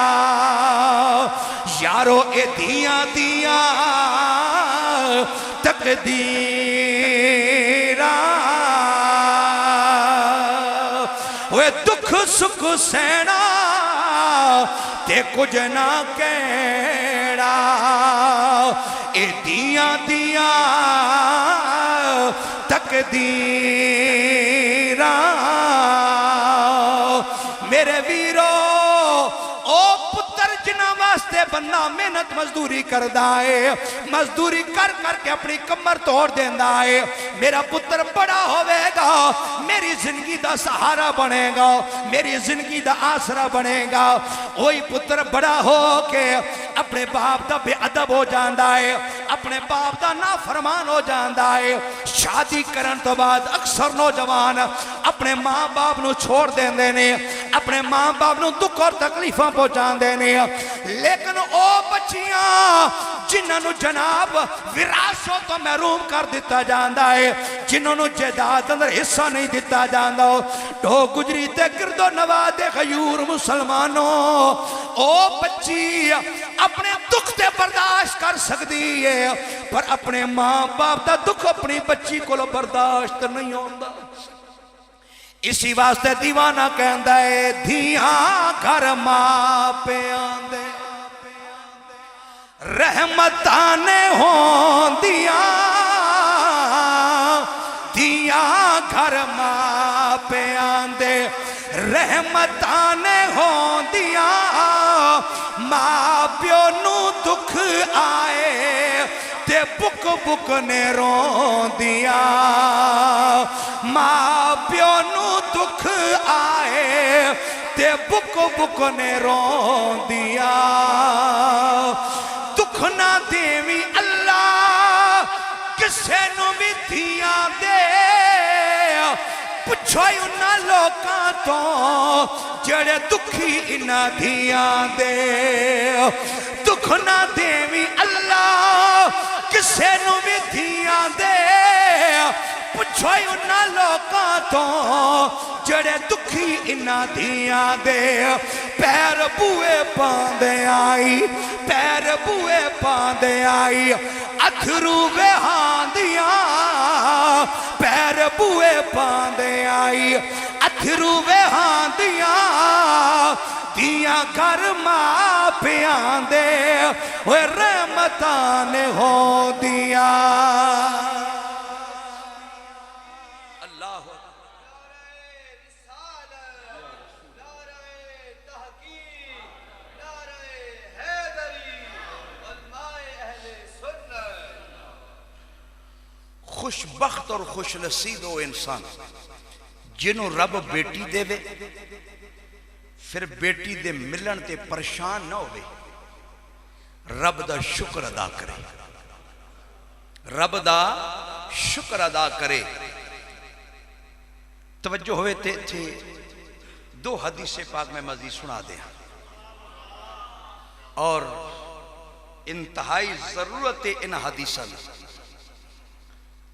یارو اے دیاں دیاں تقدیراں وہ دکھ سکھ سہنا تے کچھ نہ کہنا اے دیاں دیاں تقدیراں میرے ویرو او پتر جنہ واسطے بننا محنت مزدوری کردہ ہے مزدوری کر کر کے اپنی کمر توڑ دیندہ ہے میرا پتر بڑا ہوئے گا میری زندگی دا سہارا بنے گا میری زندگی دا آسرا بنے گا وہی پتر بڑا ہو کے اپنے باپ دا بے ادب ہو جاندہ ہے اپنے باپ دا نافرمان ہو جاندہ ہے شادی کرن تو بعد اکثر نوجوان اپنے ماں باپ نو چھوڑ دیندے نے اپنے ماں باپ نو دکھ اور تکلیفاں پہنچان دینے لیکن او بچیاں جنہوں نے جناب وراثوں تو محروم کر دیتا جاندہ ہے جنہوں نے جائیداد اندر حصہ نہیں دیتا جاندہ ڈھو گجری تے گرد و نواد غیور مسلمانوں او بچی اپنے دکھ تے برداشت کر سکتی ہے پر اپنے ماں باپ دا دکھ اپنی بچی کو برداشت نہیں ہوندہ اسی واسطے دیوانہ کہندہ ہے دھیاں گھر ماں پہ آندے رحمتانے ہوں دیاں دیاں گھر ماں پہ آندے رحمتانے ہوں دیاں ماں پیو نو دکھ آئے تے بک بک نے رون دیا ماں پیو نو دکھ آئے تے بک بک نے رون دیا دکھ نہ دیوی اللہ کسے نو بھی دھیاں دے پچھوئی انہا لوکاں تو جڑے دکھی انہا دھیاں دے دکھ نہ دیوی اللہ کسے نو بھی دھیاں دے پچھوئی انہا لوکاں تو جڑے دکھی انہا دھیاں دے پیر بوئے پاندے آئی پیر بوئے پاندے آئی اتھرو وہاں دیاں پیر بوئے پاندے آئی اتھرو وہاں دیاں دیاں گھر ماں پیاں دے وہ رحمتان ہو دیاں اللہ خوشبخت اور خوش نصیب ہو انسان جنہوں رب بیٹی دے وے پھر بیٹی دے ملن تے پریشان نہ ہوئے رب دا شکر ادا کرے رب دا شکر ادا کرے توجہ ہوئے تھے دو حدیث پاک میں مزید سنا دیں اور انتہائی ضرورت ان حدیثاں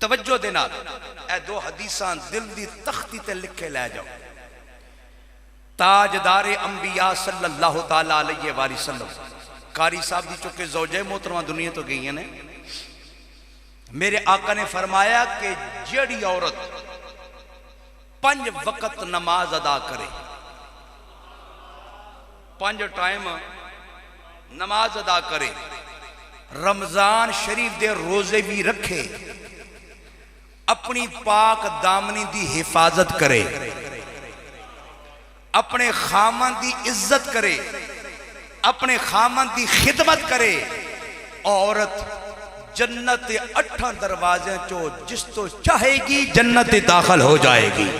توجہ دینا اے دو حدیثاں دل دی تختی تے لکھے لے جاؤ تاجدار انبیاء صلی اللہ تعالیٰ علیہ وآلہ وسلم قاری صاحب دی چکے زوجہ محترمہ دنیا تو گئی ہیں میرے آقا نے فرمایا کہ جڑی عورت 5 وقت نماز ادا کرے 5 ٹائم نماز ادا کرے رمضان شریف دے روزے بھی رکھے اپنی پاک دامنی دی حفاظت کرے اپنے خامن دی عزت کرے اپنے خامن دی خدمت کرے عورت جنت 8 دروازے چو جس تو چاہے گی جنت داخل ہو جائے گی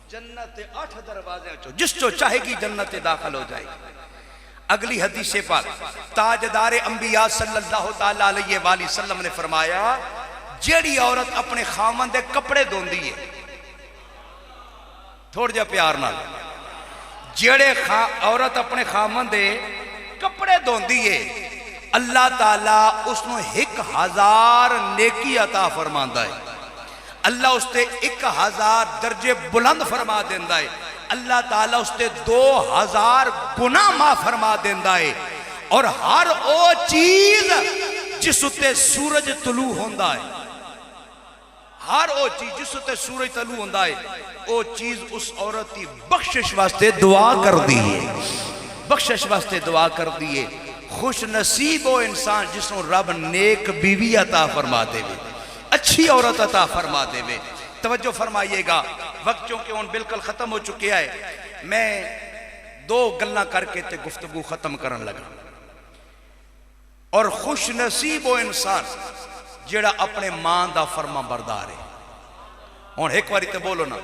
جنت 8 دروازے چو جس تو چاہے گی جنت داخل ہو جائے گی اگلی حدیث پاک تاجدار انبیاء صلی اللہ تعالیٰ علیہ وآلہ وسلم نے فرمایا جیڑی عورت اپنے خامن دے کپڑے دھوندی ہے تھوڑ جا پیار نال جیڑے عورت اپنے خامن دے کپڑے دھوندی ہے اللہ تعالیٰ اس نو 1000 نیکی عطا فرماندا ہے اللہ اس تے 1000 درجے بلند فرما دیندا ہے اللہ تعالیٰ اس تے 2000 گناہ معاف فرما دیندا ہے اور ہر او چیز جس تے سورج طلوع ہوندا ہے ہر او چیز جس تے سورج طلوع ہوندا ہے او چیز اس عورت کی بخشش واسطے دعا کر دی ہے بخشش واسطے دعا کر دی ہے خوش نصیب وہ انسان جس نے رب نیک بیوی عطا فرما دے وے اچھی عورت عطا فرما دے وے توجہ فرمائیے گا وقت چونکہ ان بالکل ختم ہو چکے ہے میں 2 گلاں کر کے تے گفتگو ختم کرن لگا اور خوش نصیب وہ انسان جیڑا اپنے ماں دا فرما بردار ہے ہن ایک واری تے بولو نا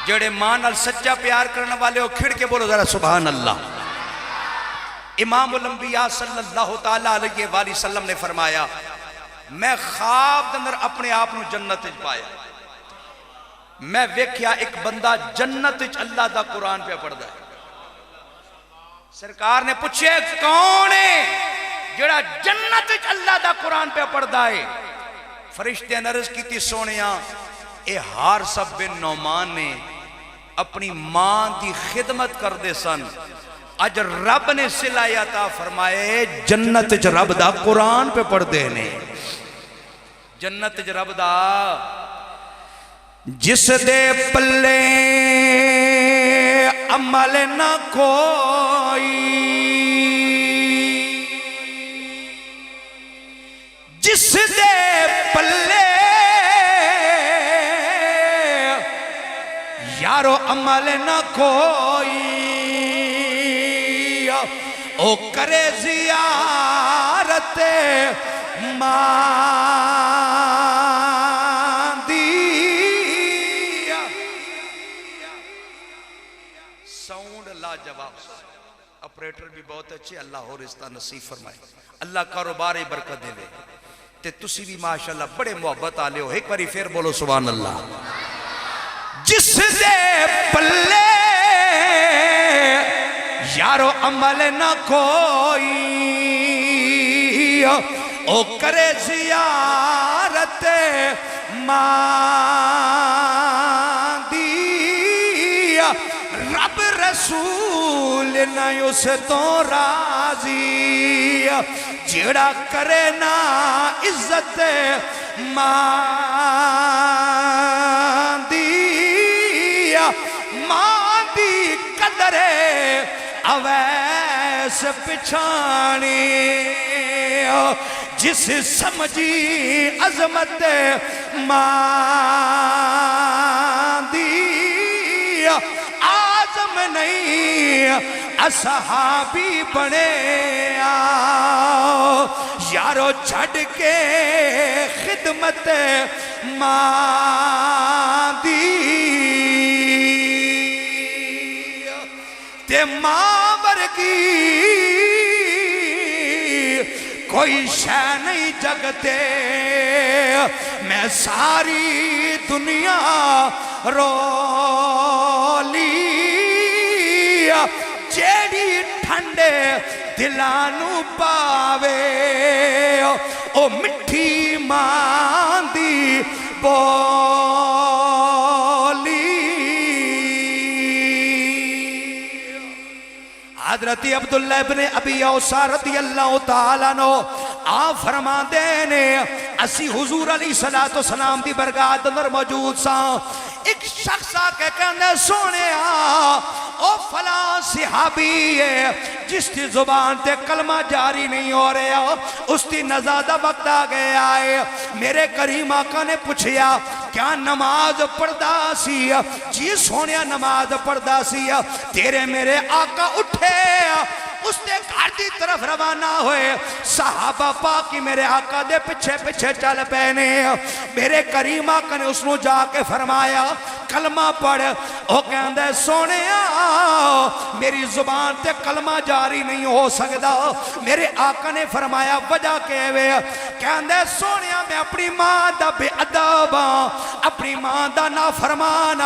جیڑے ماں نال سچا پیار کرنے والے ہو کھڑ کے بولو ذرا سبحان اللہ امام الانبیاء صلی اللہ تعالیٰ علیہ وآلہ وسلم نے فرمایا میں خواب اندر اپنے آپ نو جنت وچ پایا میں ویکھیا ایک بندہ جنت وچ اللہ دا قرآن پہ پڑھدا ہے سرکار نے پوچھے کون ہے جڑا جنت وچ اللہ دا قرآن پہ پڑھدا ہے فرشتے نے عرض کیتی سونیاں اے حارث بن نعمان نے اپنی ماں دی خدمت کر دے سن اج رب نے صلہ عطا فرمائے جنت وچ رب دا قرآن پہ پڑھ دے نے جنت وچ رب دا جس دے پلے عمل نہ کوئی جس دے پلے یارو عمل نہ کوئی او کرے زیارت ماں دی ساؤنڈ لاجواب اپریٹر بھی بہت اچھے اللہ اور رشتہ نصیب فرمائے اللہ کاروبار برکت دے دے تے تسی بھی ماشاءاللہ بڑے محبت آلے ہو ایک باری پھر بولو سبحان اللہ جس دے پلے یارو عمل نہ کوئی او کرے زیارت ماں دی رب رسول نہ اس تو راضی جڑا کرے نا عزت ماں دی ماں دی قدرے اویس پچھانی جس سمجھی عظمت ماں دی آزم نہیں اصحابی بنے یارو چھڑ کے خدمت ماں دی تے ماں ورگی کوئی شے نہیں جگتے میں ساری دنیا رولی جیڑی ٹھنڈے دلانو پاوے او مٹھی ماں دی بولی حضرت عبداللہ ابن ابی اوسا رضی اللہ تعالیٰ نو آپ فرما دینے اسی حضور علیہ السلام دی برگاہ اندر موجود سا ایک شخص آکے کہنے سونے او فلاں صحابی ہے جس کی زبان تے کلمہ جاری نہیں ہو رہا اس کی نزادہ وقت آ گیا ہے میرے کریم آقا نے پوچھیا کیا نماز پڑھدا سی جی سونیا نماز پڑھدا سی تیرے میرے آقا اٹھے اس نے گھر دی طرف روانہ ہوئے صحابہ پاکی میرے آقا دے پچھے پچھے چل پہنے میرے کریم آقا نے اس نے جا کے فرمایا کلمہ پڑھ وہ کہندے سونے میری زبان تے کلمہ جاری نہیں ہو سکتا میرے آقا نے فرمایا وجہ کہوے کہندے سونے میں اپنی ماں دا بے ادب اپنی ماں دا نافرمان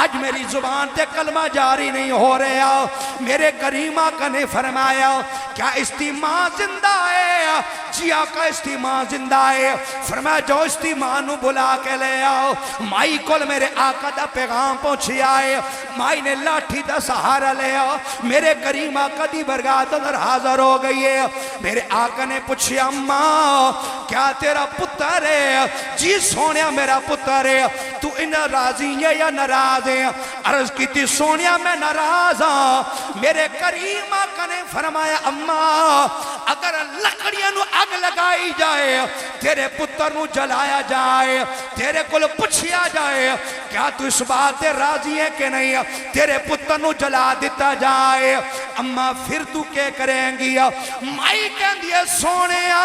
اج میری زبان تے کلمہ جاری نہیں ہو رہا. میرے کریم آقا نے فرمایا کیا استماع زندہ ہے؟ جی آقا استماع زندہ ہے. فرمایا جو استماع نو بلا کے لے آؤ. مائی کول میرے آقا دا پیغام پہنچی آئے. مائی نے لاٹھی دا سہارا لے آؤ. میرے کریم آقا دی برگاہ اندر حاضر ہو گئی ہے. میرے آقا نے پوچھیا اماں کیا تیرا پتر ہے؟ جی سونیا میرا پتر ہے. تو ان راضی ہے یا ناراض ہے؟ عرض کی تھی سونیا میں ناراض ہاں. میرے کریم آقا نے فرمایا اماں اگر لکڑیاں نو اگ لگائی جائے, تیرے پتر نو جلایا جائے, تیرے کل پوچھیا جائے کیا تو اس بات راضی ہے کہ نہیں, تیرے پتر نو جلا دیتا جائے, اماں پھر تو کیا کریں گی؟ مائی کہن دیئے سونیا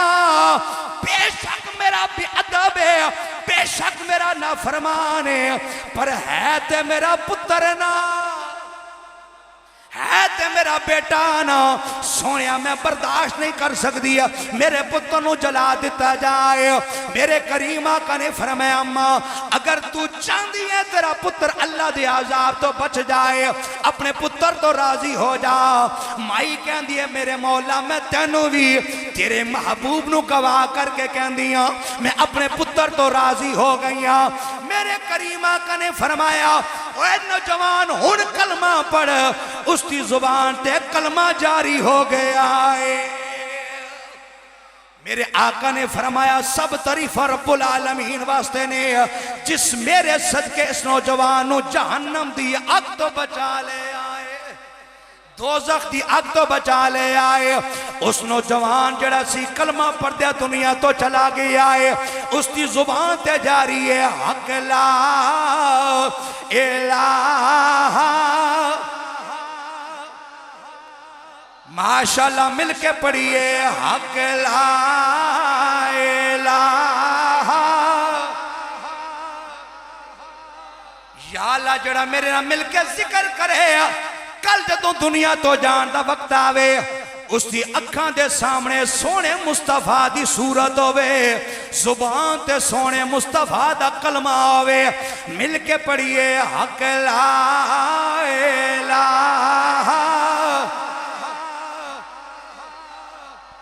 بے شک میرا بے ادب ہے, بے شک میرا نافرمان ہے, پر ہے تے میرا پتر نا, ہے تے میرا بیٹا نا. سونیا میں برداشت نہیں کر سکتی میرے پتر نو جلا دیتا جائے. میرے کریم آقا نے فرمایا اماں اگر تو چاندی ہے تیرا پتر اللہ دے عذاب تو بچ جائے, اپنے پتر تو راضی ہو جا. مائی کہن دیئے میرے مولا میں تینوں بھی تیرے محبوب نو گواہ کر کے کہن دیا میں اپنے پتر تو راضی ہو گئی ہاں. میرے کریم آقا نے فرمایا اے نوجوان ہن کلمہ پڑھ. اس کی زبان تے کلمہ جاری ہو گیا ہے. میرے آقا نے فرمایا سب تعریف رب العالمین واسطے نے جس میرے صدقے اس نوجوان نو جہنم دی اگ تو بچا لے آئے, دوزخ دی اگ تو بچا لے آئے. اس نوجوان جڑا سی کلمہ پڑھ دیا دنیا تو چلا گیا ہے. اس کی زبان تے جاری ہے حق لا الہ. ماشاءاللہ مل کے پڑھئے حق لا الہ. یا اللہ جڑا میرے نہ مل کے ذکر کرے کل جدوں دنیا تو جان دا وقت آوے اس دی اکھاں دے سامنے سونے مصطفیٰ دی صورت ہوئے, زبان تے سونے مصطفیٰ دا کلمہ ہوئے. مل کے پڑھئے حق لا الہ,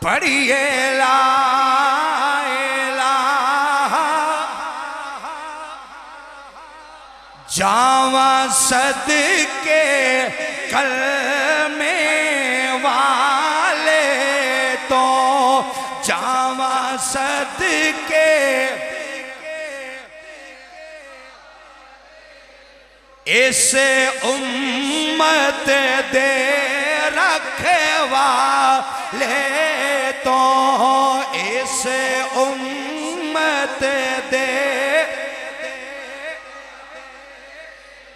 پڑھئے لا الہ. جاواں صدقے کلمے والے تو, جاواں صدقے اس امت دے رکھے والے تو, اس امت دے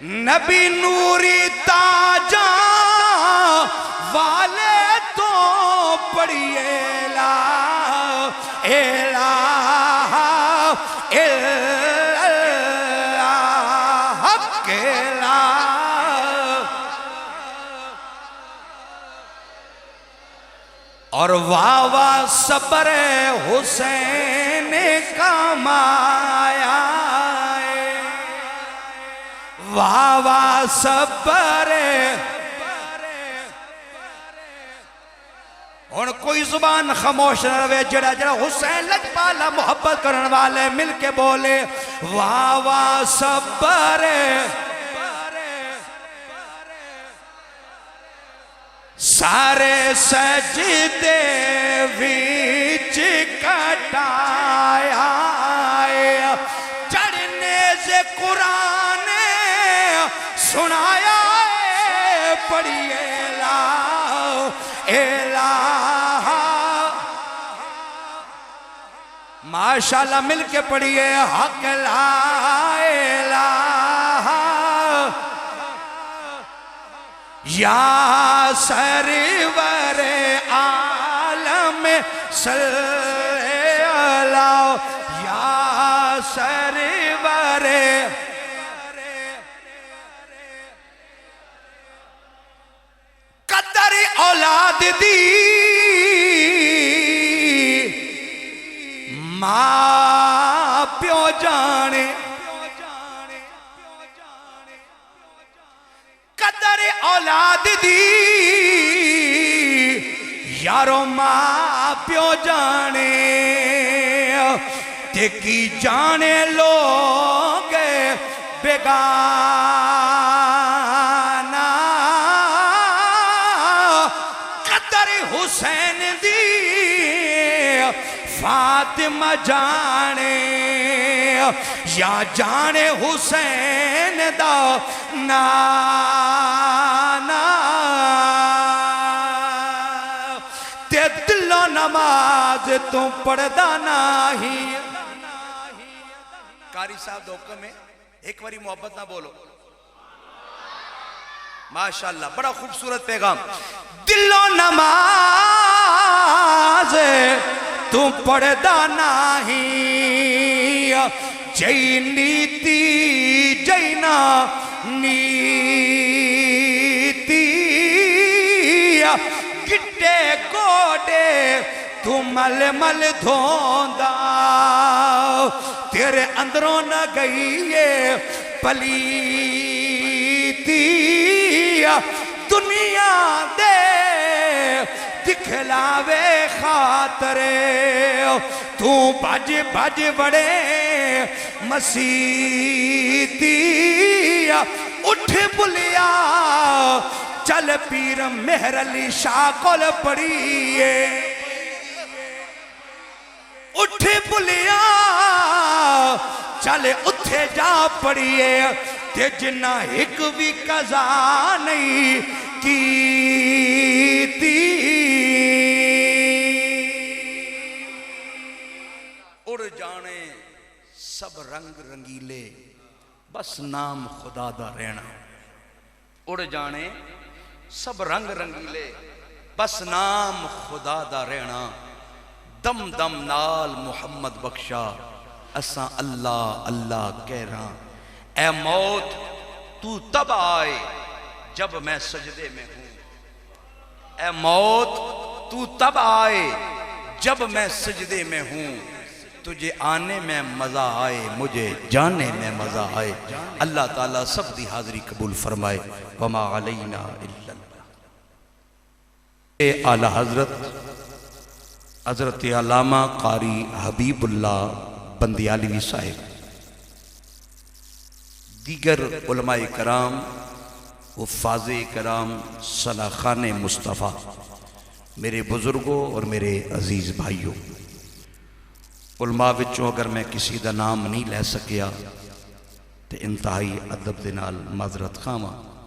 نبی نوری تاجاں والے تو, پڑھئے لا الہ الا اللہ حق لا. اور واہ واہ صبر حسین کا مایا, واہ واہ صبر. اور کوئی زبان خاموش نہ رہے, جڑا جڑا حسین لجپالا محبت کرن والے مل کے بولے واہ واہ صبر. سارے سجدے ویچ کٹایا, چڑھنے سے قرآن سنایا, پڑھئے لا الہ. ماشاءاللہ مل کے پڑھئے حق لا الہ. یا سرور عالم صلی اللہ, یا سرور قدر اولاد دی ماں پیو جانے, یارو ماں پیو جانے تے کی جانے لوگ بیگانا قدر حسین دی فاطمہ جانے یا جانے حسین دا نانا تے دل و نماز تو پڑھدا نہیں قاری صاحب دو حکم ہے ایک باری محبت نہ بولو ماشاءاللہ بڑا خوبصورت پیغام دل و نماز تو پڑھدا نہیں جئی نیتی جینا نیتی گٹے گوڑے تو مل مل دھوندا تیرے اندروں نہ گئی یہ پلیتی دنیا دے دکھلاوے خاطرے تو بھج بھج بڑے مسیتی اٹھ بلیا چل پیر مہر علی شاہ کول پڑیے اٹھ بلیا چلے اتھے جا پڑیے تے جنہ ایک بھی قضا نہیں کیتی اڑ جانے سب رنگ رنگیلے بس نام خدا دا رہنا اڑ جانے سب رنگ رنگیلے بس نام خدا دا رہنا دم دم نال محمد بخشا اساں اللہ اللہ کہہ رہا اے موت تو تب آئے جب میں سجدے میں ہوں اے موت تو تب آئے جب میں سجدے میں ہوں تجھے آنے میں مزہ آئے مجھے جانے میں مزہ آئے اللہ تعالیٰ سب دی حاضری قبول فرمائے وما علینا الا اللہ اعلیٰ حضرت علامہ قاری حبیب اللہ بندیالوی صاحب دیگر علماء کرام حفاظ کرام سلاخان مصطفیٰ میرے بزرگوں اور میرے عزیز بھائیوں علماء وچوں اگر میں کسی دا نام نہیں لے سکیا تو انتہائی ادب دے نال معذرت خواہاں